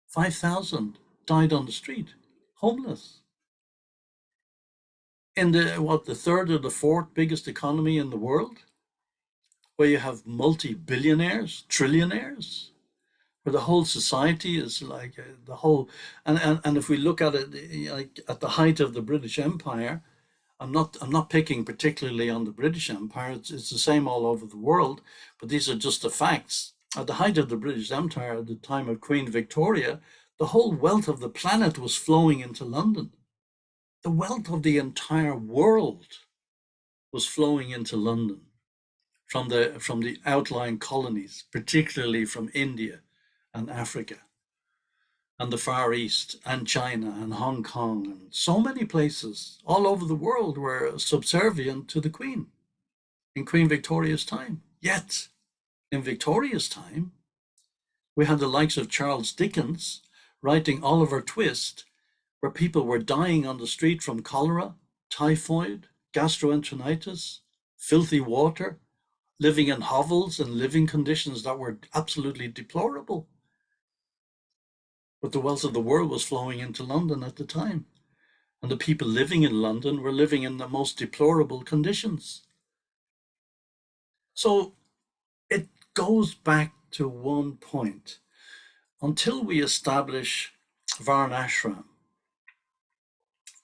5,000 died on the street, homeless. In the third or the fourth biggest economy in the world, where you have multi-billionaires, trillionaires, where the whole society is like the whole, and if we look at it like at the height of the British Empire, I'm not picking particularly on the British Empire. It's the same all over the world, but these are just the facts. at the height of the British Empire, at the time of Queen Victoria, the whole wealth of the planet was flowing into London. The wealth of the entire world was flowing into London from the outlying colonies, particularly from India and Africa and the Far East and China and Hong Kong, and so many places all over the world were subservient to the Queen in Queen Victoria's time. Yet, in Victoria's time, we had the likes of Charles Dickens writing Oliver Twist, where people were dying on the street from cholera, typhoid, gastroenteritis, filthy water, living in hovels and living conditions that were absolutely deplorable. But the wealth of the world was flowing into London at the time. And the people living in London were living in the most deplorable conditions. So it goes back to one point. Until we establish Varnashram,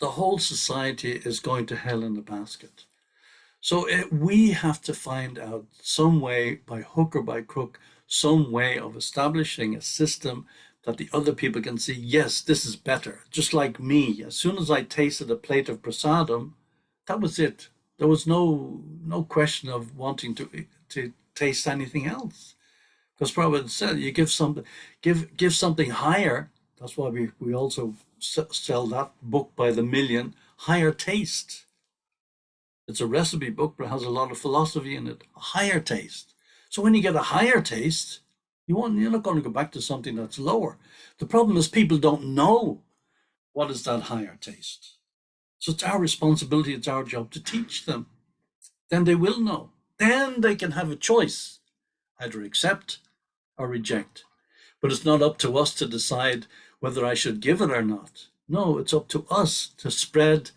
the whole society is going to hell in a basket. So we have to find out some way, by hook or by crook, some way of establishing a system that the other people can see, yes, this is better. Just like me, as soon as I tasted a plate of prasadam, that was it. There was no question of wanting to taste anything else. Because Prabhupada said, you give something higher. That's why we also sell that book by the million, Higher Taste. It's a recipe book, but it has a lot of philosophy in it. A higher taste. So when you get a higher taste, you're not going to go back to something that's lower. The problem is people don't know what is that higher taste. So it's our responsibility, it's our job to teach them. Then they will know. Then they can have a choice, either accept or reject. But it's not up to us to decide whether I should give it or not. No, it's up to us to spread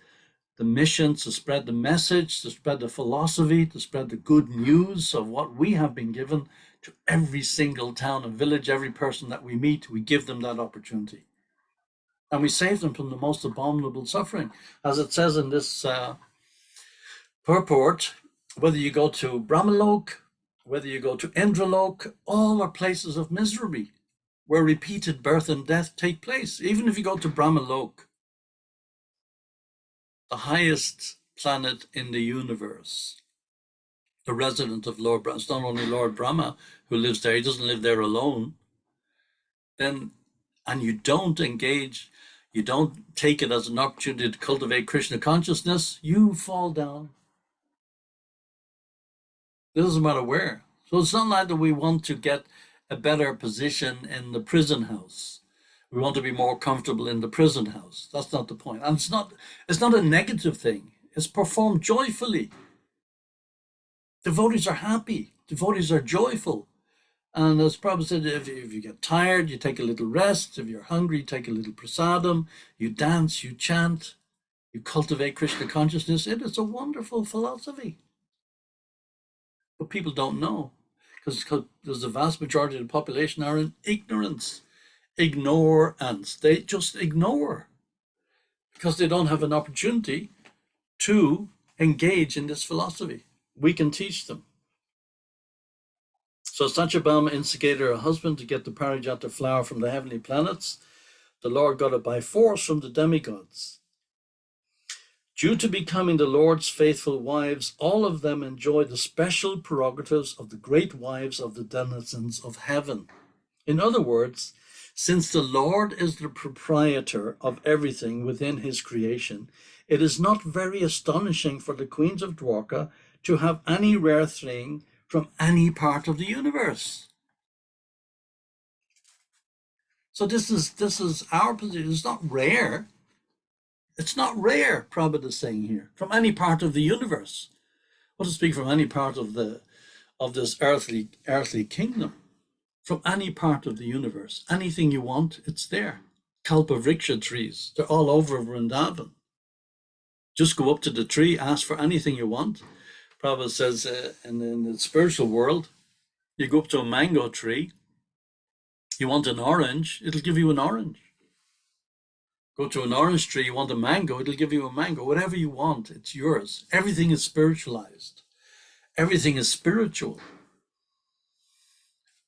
the mission, to spread the message, to spread the philosophy, to spread the good news of what we have been given to every single town and village, every person that we meet. We give them that opportunity. And we save them from the most abominable suffering. As it says in this purport, whether you go to Brahmalok, whether you go to Indralok, all are places of misery where repeated birth and death take place. Even if you go to Brahmalok, the highest planet in the universe, the resident of Lord Brahma, it's not only Lord Brahma who lives there, he doesn't live there alone. And you don't engage, you don't take it as an opportunity to cultivate Krishna consciousness, you fall down. It doesn't matter where. So it's not like that we want to get a better position in the prison house. We want to be more comfortable in the prison house. That's not the point. And it's not a negative thing. It's performed joyfully. Devotees are happy. Devotees are joyful. And as Prabhupada said, if you get tired, you take a little rest. If you're hungry, you take a little prasadam. You dance, you chant, you cultivate Krishna consciousness. It is a wonderful philosophy. But people don't know, because the vast majority of the population are in ignorance. Ignorance. They just ignore because they don't have an opportunity to engage in this philosophy. We can teach them. So Satyabhama instigated her husband to get the Parijata flower from the heavenly planets. The Lord got it by force from the demigods. Due to becoming the Lord's faithful wives, all of them enjoy the special prerogatives of the great wives of the denizens of heaven. In other words, since the Lord is the proprietor of everything within his creation, it is not very astonishing for the queens of Dwarka to have any rare thing from any part of the universe. So this is our position. It's not rare. It's not rare, Prabhupada is saying here, from any part of the universe. What to speak from any part of this earthly kingdom. From any part of the universe. Anything you want, it's there. Kalpavriksha trees, they're all over Vrindavan. Just go up to the tree, ask for anything you want. Prabhupada says in the spiritual world, you go up to a mango tree, you want an orange, it'll give you an orange. Go to an orange tree, you want a mango, it'll give you a mango. Whatever you want, it's yours. Everything is spiritualized. Everything is spiritual.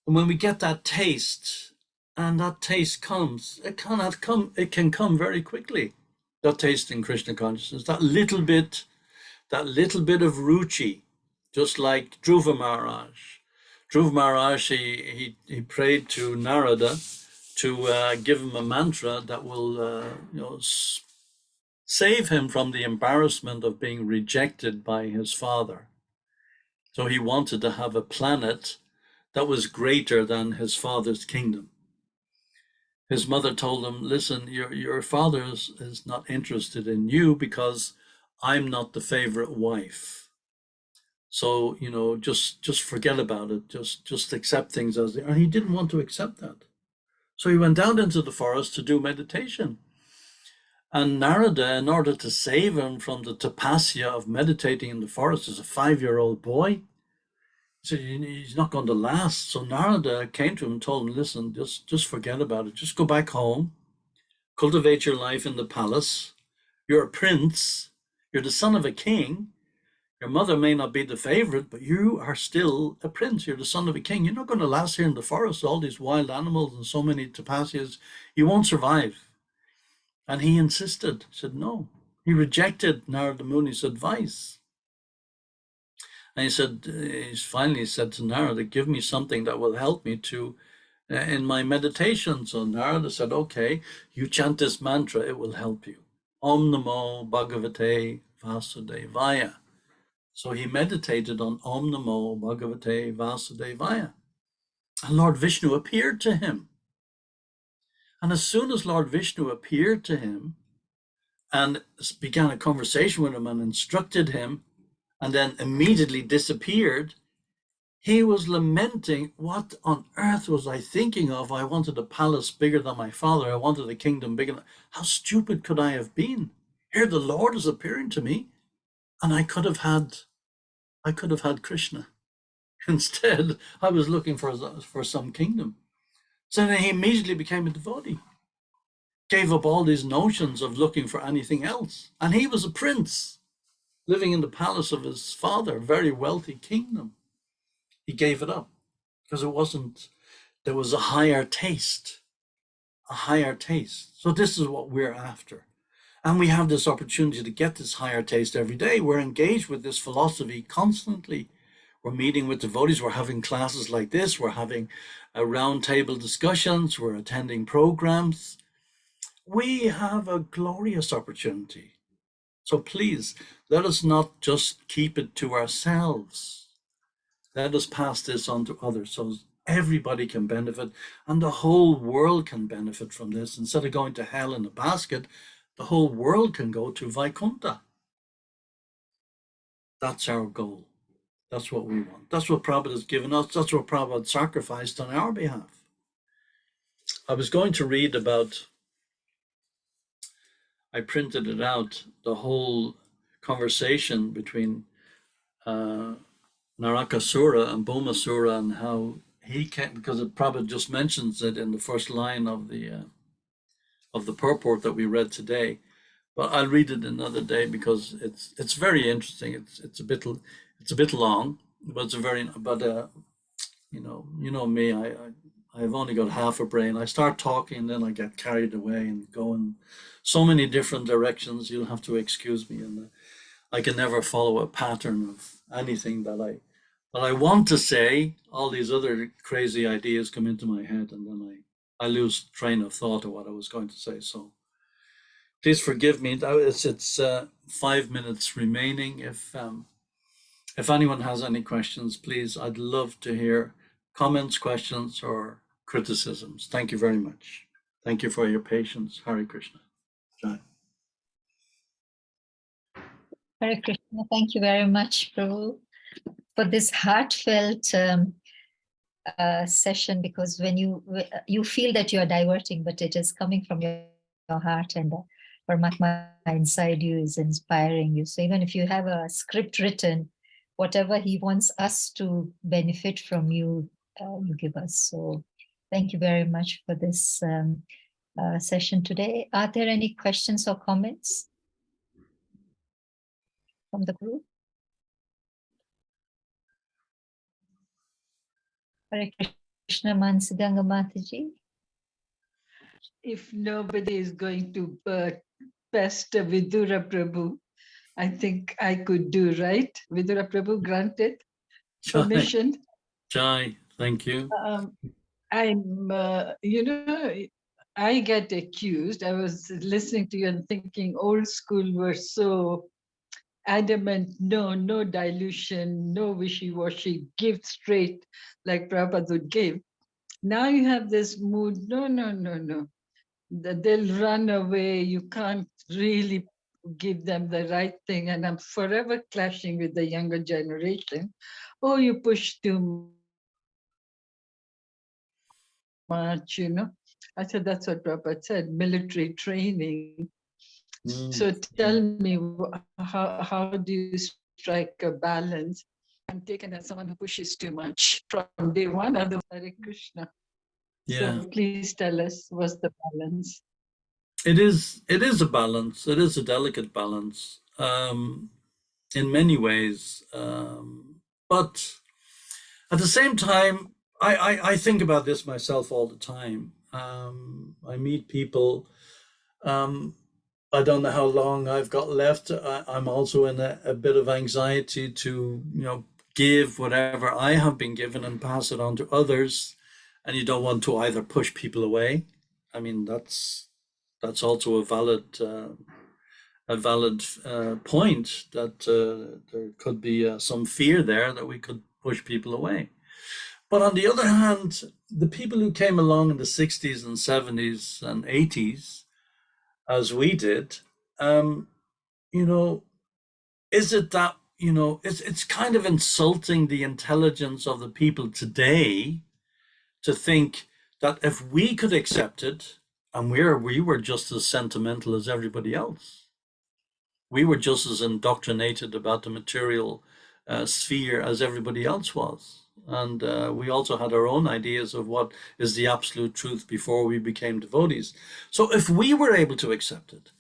And when we get that taste, and that taste comes, it can come very quickly. That taste in Krishna consciousness, that little bit of ruchi, just like Dhruva Maharaj. Dhruva Maharaj, he prayed to Narada to give him a mantra that will save him from the embarrassment of being rejected by his father. So he wanted to have a planet that was greater than his father's kingdom. His mother told him, listen, your father is not interested in you because I'm not the favorite wife. So, just forget about it. Just accept things as they are. And he didn't want to accept that. So he went out into the forest to do meditation. And Narada, in order to save him from the tapasya of meditating in the forest as a 5-year-old boy, said he's not going to last. So Narada came to him and told him, listen, just forget about it. Just go back home, cultivate your life in the palace. You're a prince. You're the son of a king. Your mother may not be the favorite, but you are still a prince. You're the son of a king. You're not going to last here in the forest, all these wild animals and so many tapasyas. You won't survive. And he insisted, said no. He rejected Narada Muni's advice. And he finally said to Narada, give me something that will help me to in my meditation. So Narada said, okay, you chant this mantra, it will help you. Om Namo Bhagavate Vasudevaya. So he meditated on Om Namo Bhagavate Vasudevaya. And Lord Vishnu appeared to him. And as soon as Lord Vishnu appeared to him and began a conversation with him and instructed him, and then immediately disappeared, he was lamenting, what on earth was I thinking of? I wanted a palace bigger than my father. I wanted a kingdom bigger than... How stupid could I have been? Here the Lord is appearing to me, and I could have had Krishna. Instead, I was looking for some kingdom. So then he immediately became a devotee, gave up all these notions of looking for anything else. And he was a prince, living in the palace of his father, a very wealthy kingdom. He gave it up because there was a higher taste. So this is what we're after. And we have this opportunity to get this higher taste every day. We're engaged with this philosophy constantly. We're meeting with devotees. We're having classes like this. We're having round table discussions. We're attending programs. We have a glorious opportunity. So please, let us not just keep it to ourselves. Let us pass this on to others so everybody can benefit and the whole world can benefit from this. Instead of going to hell in a basket, the whole world can go to Vaikuntha. That's our goal. That's what we want. That's what Prabhupada has given us. That's what Prabhupada sacrificed on our behalf. I was going to read about, I printed it out, the whole conversation between Narakasura and Bhaumasura and how he came, because it probably just mentions it in the first line of the purport that we read today. But I'll read it another day because it's very interesting. It's a bit long, but it's a very you know me. I've only got half a brain. I start talking, and then I get carried away and go in so many different directions. You'll have to excuse me, and I can never follow a pattern of anything that I want to say. All these other crazy ideas come into my head, and then I lose train of thought of what I was going to say. So please forgive me. It's 5 minutes remaining. If anyone has any questions, please, I'd love to hear comments, questions, or criticisms. Thank you very much. Thank you for your patience. Hare Krishna. Jai. Hare Krishna. Thank you very much, Prabhu, for this heartfelt session, because when you feel that you are diverting, but it is coming from your heart, and the Paramatma inside you is inspiring you. So even if you have a script written, whatever he wants us to benefit from you, you give us. So thank you very much for this session today. Are there any questions or comments from the group? Hare Krishna. Krishna Mansiganga Mataji. If nobody is going to pester Vidura Prabhu, I think I could do, right? Vidura Prabhu granted permission. Jai, thank you. I'm, I get accused. I was listening to you and thinking old school were so adamant, no dilution, no wishy-washy, give straight like Prabhupada would give. Now you have this mood, no. They'll run away. You can't really give them the right thing. And I'm forever clashing with the younger generation. Oh, you push too much, I said, that's what Prabhupada said, military training. So tell me, how do you strike a balance? I'm taken as someone who pushes too much from day one, otherwise Hare Krishna. Yeah. So please tell us what's the balance. It is a balance. It is a delicate balance in many ways. But at the same time, I think about this myself all the time. I meet people. I don't know how long I've got left. I'm also in a bit of anxiety to, give whatever I have been given and pass it on to others. And you don't want to either push people away. I mean, that's also a valid point, that there could be some fear there that we could push people away. But on the other hand, the people who came along in the 60s and 70s and 80s, as we did, is it that, it's kind of insulting the intelligence of the people today to think that if we could accept it, and we were just as sentimental as everybody else. We were just as indoctrinated about the material sphere as everybody else was. And we also had our own ideas of what is the absolute truth before we became devotees. So if we were able to accept it,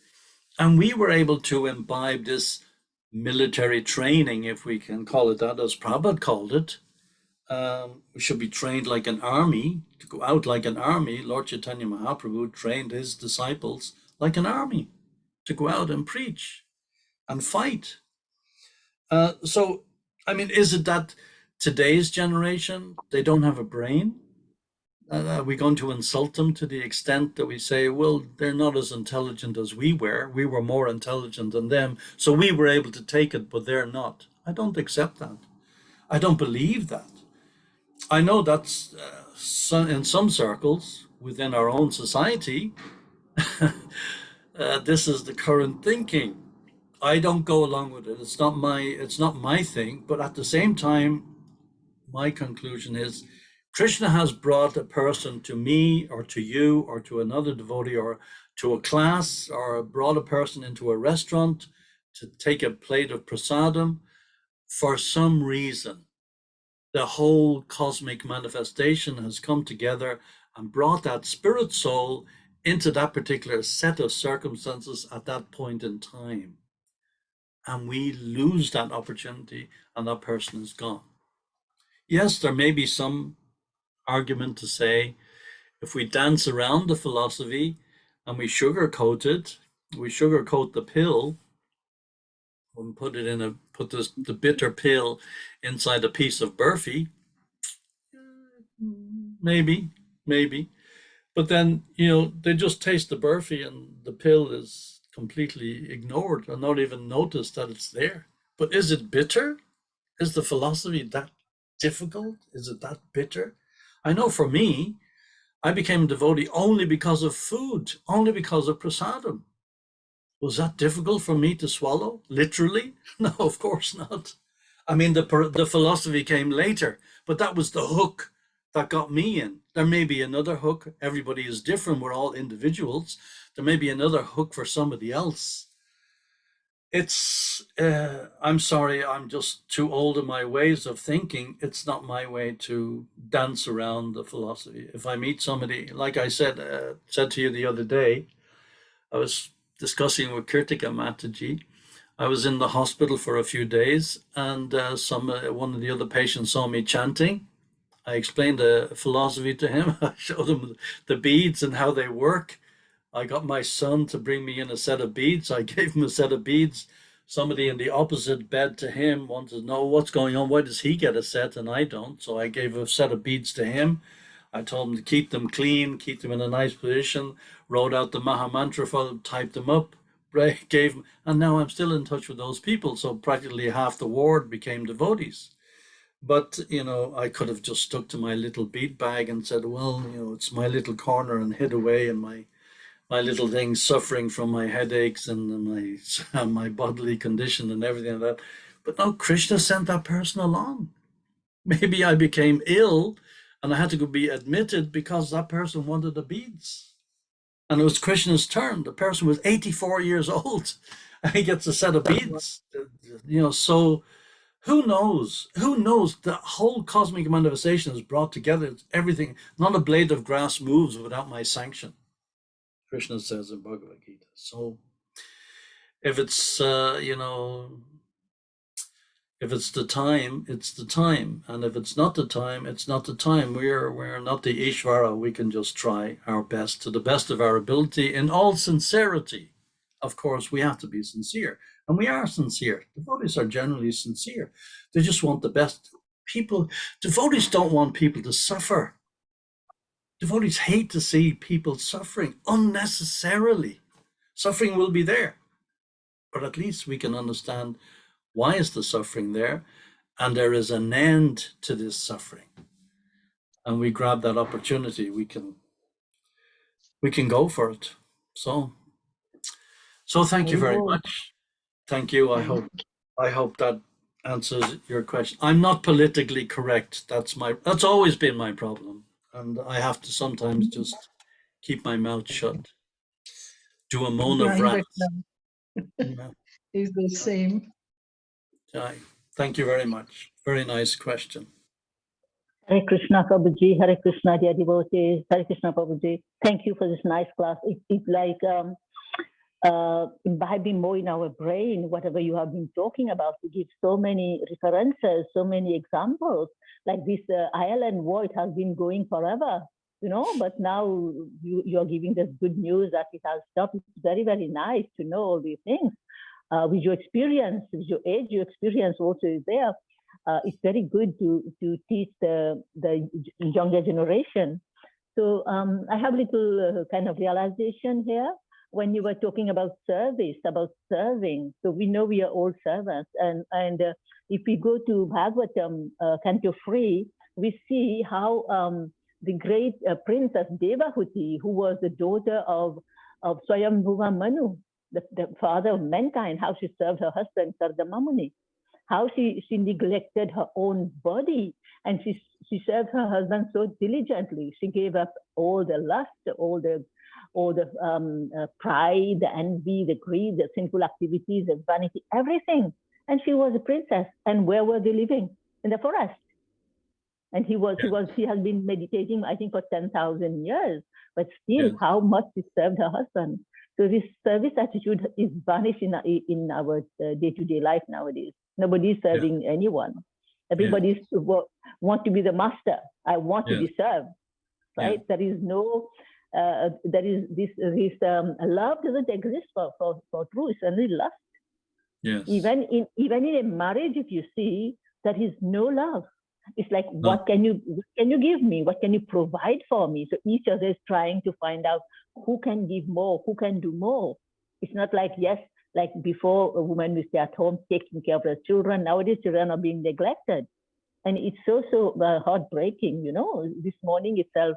and we were able to imbibe this military training, if we can call it that, as Prabhupada called it, we should be trained like an army, to go out like an army. Lord Chaitanya Mahaprabhu trained his disciples like an army to go out and preach and fight. So, I mean, is it that today's generation, they don't have a brain? Are we going to insult them to the extent that we say, well, they're not as intelligent as we were. We were more intelligent than them, so we were able to take it, but they're not. I don't accept that. I don't believe that. I know that's in some circles within our own society, this is the current thinking. I don't go along with it. It's not my thing. But at the same time, my conclusion is Krishna has brought a person to me or to you or to another devotee or to a class, or brought a person into a restaurant to take a plate of prasadam for some reason. The whole cosmic manifestation has come together and brought that spirit soul into that particular set of circumstances at that point in time. And we lose that opportunity and that person is gone. Yes, there may be some argument to say, if we dance around the philosophy and we sugarcoat the pill, and put the bitter pill inside a piece of burfi, maybe. But then, they just taste the burfi and the pill is completely ignored and not even noticed that it's there. But is it bitter? Is the philosophy that difficult? Is it that bitter? I know for me, I became a devotee only because of food, only because of prasadam. Was that difficult for me to swallow? Literally? No, of course not. I mean, the philosophy came later, but that was the hook that got me in. There may be another hook. Everybody is different. We're all individuals. There may be another hook for somebody else. I'm sorry, I'm just too old in my ways of thinking. It's not my way to dance around the philosophy. If I meet somebody, like I said to you the other day, I was discussing with Kirtika Mataji. I was in the hospital for a few days, and one of the other patients saw me chanting, I explained the philosophy to him. I showed him the beads and how they work. I got my son to bring me in a set of beads. I gave him a set of beads. Somebody in the opposite bed to him wanted to know what's going on. Why does he get a set and I don't? So I gave a set of beads to him. I told him to keep them clean, keep them in a nice position, wrote out the Maha Mantra for them, typed them up, gave them, and now I'm still in touch with those people. So practically half the ward became devotees. But, you know, I could have just stuck to my little bead bag and said, well, you know, it's my little corner and hid away in my little things, suffering from my headaches and my bodily condition and everything like that. But no, Krishna sent that person along. Maybe I became ill and I had to go be admitted because that person wanted the beads. And it was Krishna's turn. The person was 84 years old and he gets a set of beads. You know, so who knows? Who knows? The whole cosmic manifestation is brought together. It's everything. Not a blade of grass moves without my sanction, Krishna says in Bhagavad Gita. So if it's, you know, if it's the time, it's the time. And if it's not the time, it's not the time. We're not the Ishvara. We can just try our best to the best of our ability in all sincerity. Of course, we have to be sincere. And we are sincere. Devotees are generally sincere. They just want the best. Devotees don't want people to suffer. Devotees hate to see people suffering unnecessarily. Suffering will be there, but at least we can understand why is the suffering there, and there is an end to this suffering. And we grab that opportunity. We can go for it. So thank you very much. Thank you. I hope that answers your question. I'm not politically correct. That's always been my problem. And I have to sometimes just keep my mouth shut. Do a moan of rats. Is the same. Thank you very much. Very nice question. Hare Krishna Prabhuji, Hare Krishna dear devotees, Hare Krishna Prabhuji. Thank you for this nice class. It's like imbibing more in our brain, whatever you have been talking about, to give so many references, so many examples. Like this Ireland war, it has been going forever, you know, but now you're giving this good news that it has stopped. It's very, very nice to know all these things. With your experience, with your age, your experience also is there. It's very good to teach the younger generation. So I have a little kind of realization here when you were talking about service, about serving. So we know we are all servants. And if we go to Bhagavatam, Canto 3, we see how the great Princess Devahuti, who was the daughter of Swayambhuva Manu, the father of mankind, how she served her husband, Sardama Muni, how she neglected her own body, and she served her husband so diligently. She gave up all the lust, all the pride, the envy, the greed, the sinful activities, the vanity, everything. And she was a princess. And where were they living? In the forest. And she has been meditating, I think, for 10,000 years, but still how much she served her husband. So this service attitude is vanished in our day-to-day life nowadays. Nobody is serving anyone. Everybody want to be the master. I want to be served, right? There is no, love doesn't exist for truth. It's only lust. Yes. Even in a marriage, if you see, there is no love. It's like, what can you give me? What can you provide for me? So each other is trying to find out who can give more, who can do more. It's not like, like before, a woman will stay at home taking care of her children. Nowadays, children are being neglected. And it's so heartbreaking, you know. This morning itself,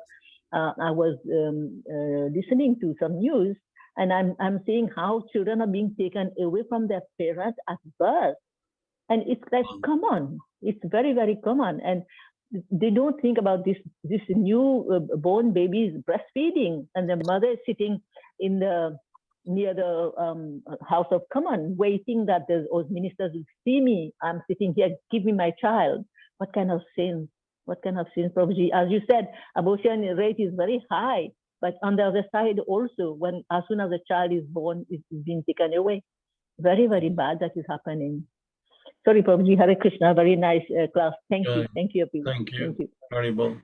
I was listening to some news, and I'm seeing how children are being taken away from their parents at birth. And it's like, come on, it's very, very common. And they don't think about this new born baby's breastfeeding, and the mother is sitting near the House of Commons, waiting that those ministers will see me. I'm sitting here, give me my child. What kind of sin? What kind of sin, Prabhuji? As you said, abortion rate is very high, but on the other side also, as soon as a child is born, it's being taken away. Very, very bad that is happening. Sorry, Prabhuji, Hare Krishna, very nice class. Thank you. Jai. Thank you, everyone. Thank you. Thank you. Haribol.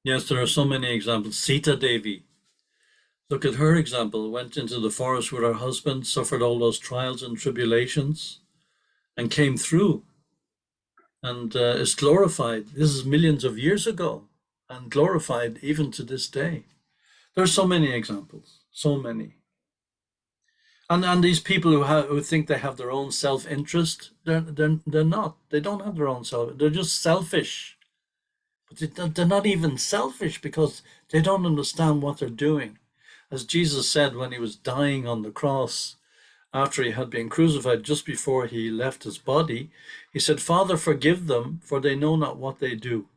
Yes, there are so many examples. Sita Devi. Look at her example. Went into the forest with her husband, suffered all those trials and tribulations, and came through and is glorified. This is millions of years ago and glorified even to this day. There are so many examples, so many. And these people who think they have their own self-interest, they're not. They don't have their own self. They're just selfish. But they're not even selfish because they don't understand what they're doing. As Jesus said when he was dying on the cross, after he had been crucified, just before he left his body, he said, "Father, forgive them, for they know not what they do."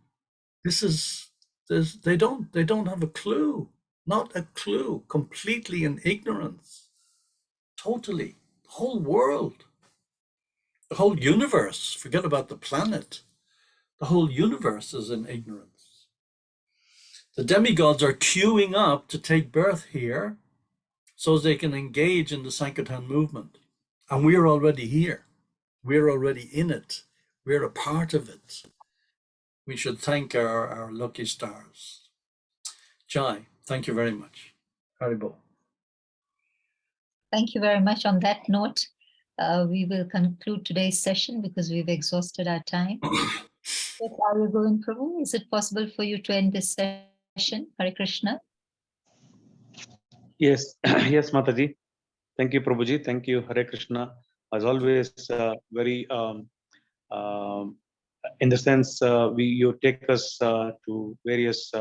They don't have a clue, not a clue, completely in ignorance, totally. The whole world, the whole universe, forget about the planet, the whole universe is in ignorance. The demigods are queuing up to take birth here so they can engage in the Sankirtan movement. And we're already here. We're already in it. We're a part of it. We should thank our lucky stars. Jai, thank you very much. Haribol. Thank you very much. On that note, we will conclude today's session because we've exhausted our time. Yes, are you going, Prabhu? Is it possible for you to end this session? Hare Krishna. Yes, yes, Mataji. Thank you, Prabhuji. Thank you, Hare Krishna. As always, very in the sense you take us to various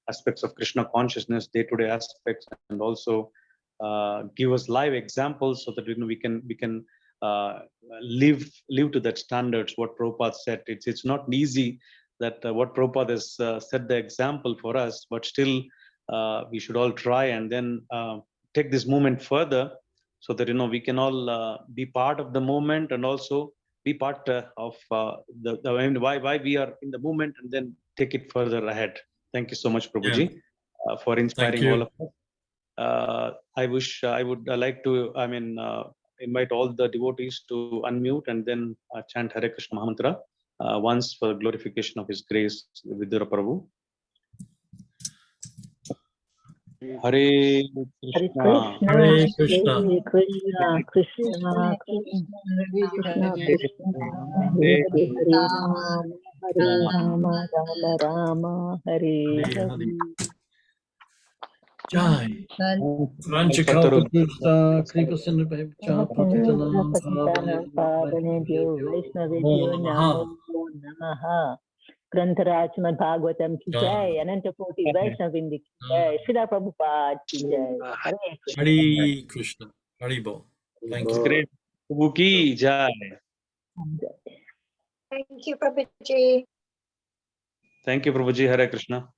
aspects of Krishna consciousness, day-to-day aspects, and also give us live examples so that we can live to that standards. What Prabhupada said, it's not easy that what Prabhupada has set the example for us, but still we should all try and then take this movement further, so that we can all be part of the movement and also be part of why we are in the movement, and then take it further ahead. Thank you so much, Prabhuji, for inspiring all of us. I would like to invite all the devotees to unmute and then chant Hare Krishna Mahamantra once for glorification of His grace, Vidura Prabhu. Hare Krishna. Hare Krishna. Hare Krishna. Hare Krishna. Krishna Krishna. Krishna Hare Hare Rama. Hare Rama. Rama Rama. Hare Hare Hare. Jai. Vanchakalpatrushta Kripasindhubhevcha Patitanam Pavanebhyo Vaishnavebhyo Namo Namaha. Grantaraj Srimad Bhagavatam ki jai, Ananta Koti Vaishnavindi ki jai, Srila Prabhupada ki jai. Hare Krishna. Hare Krishna. Haribol. Thank you. Great. Prabhu ki jai. Thank you, Prabhuji. Thank you, Prabhuji. Hare Krishna.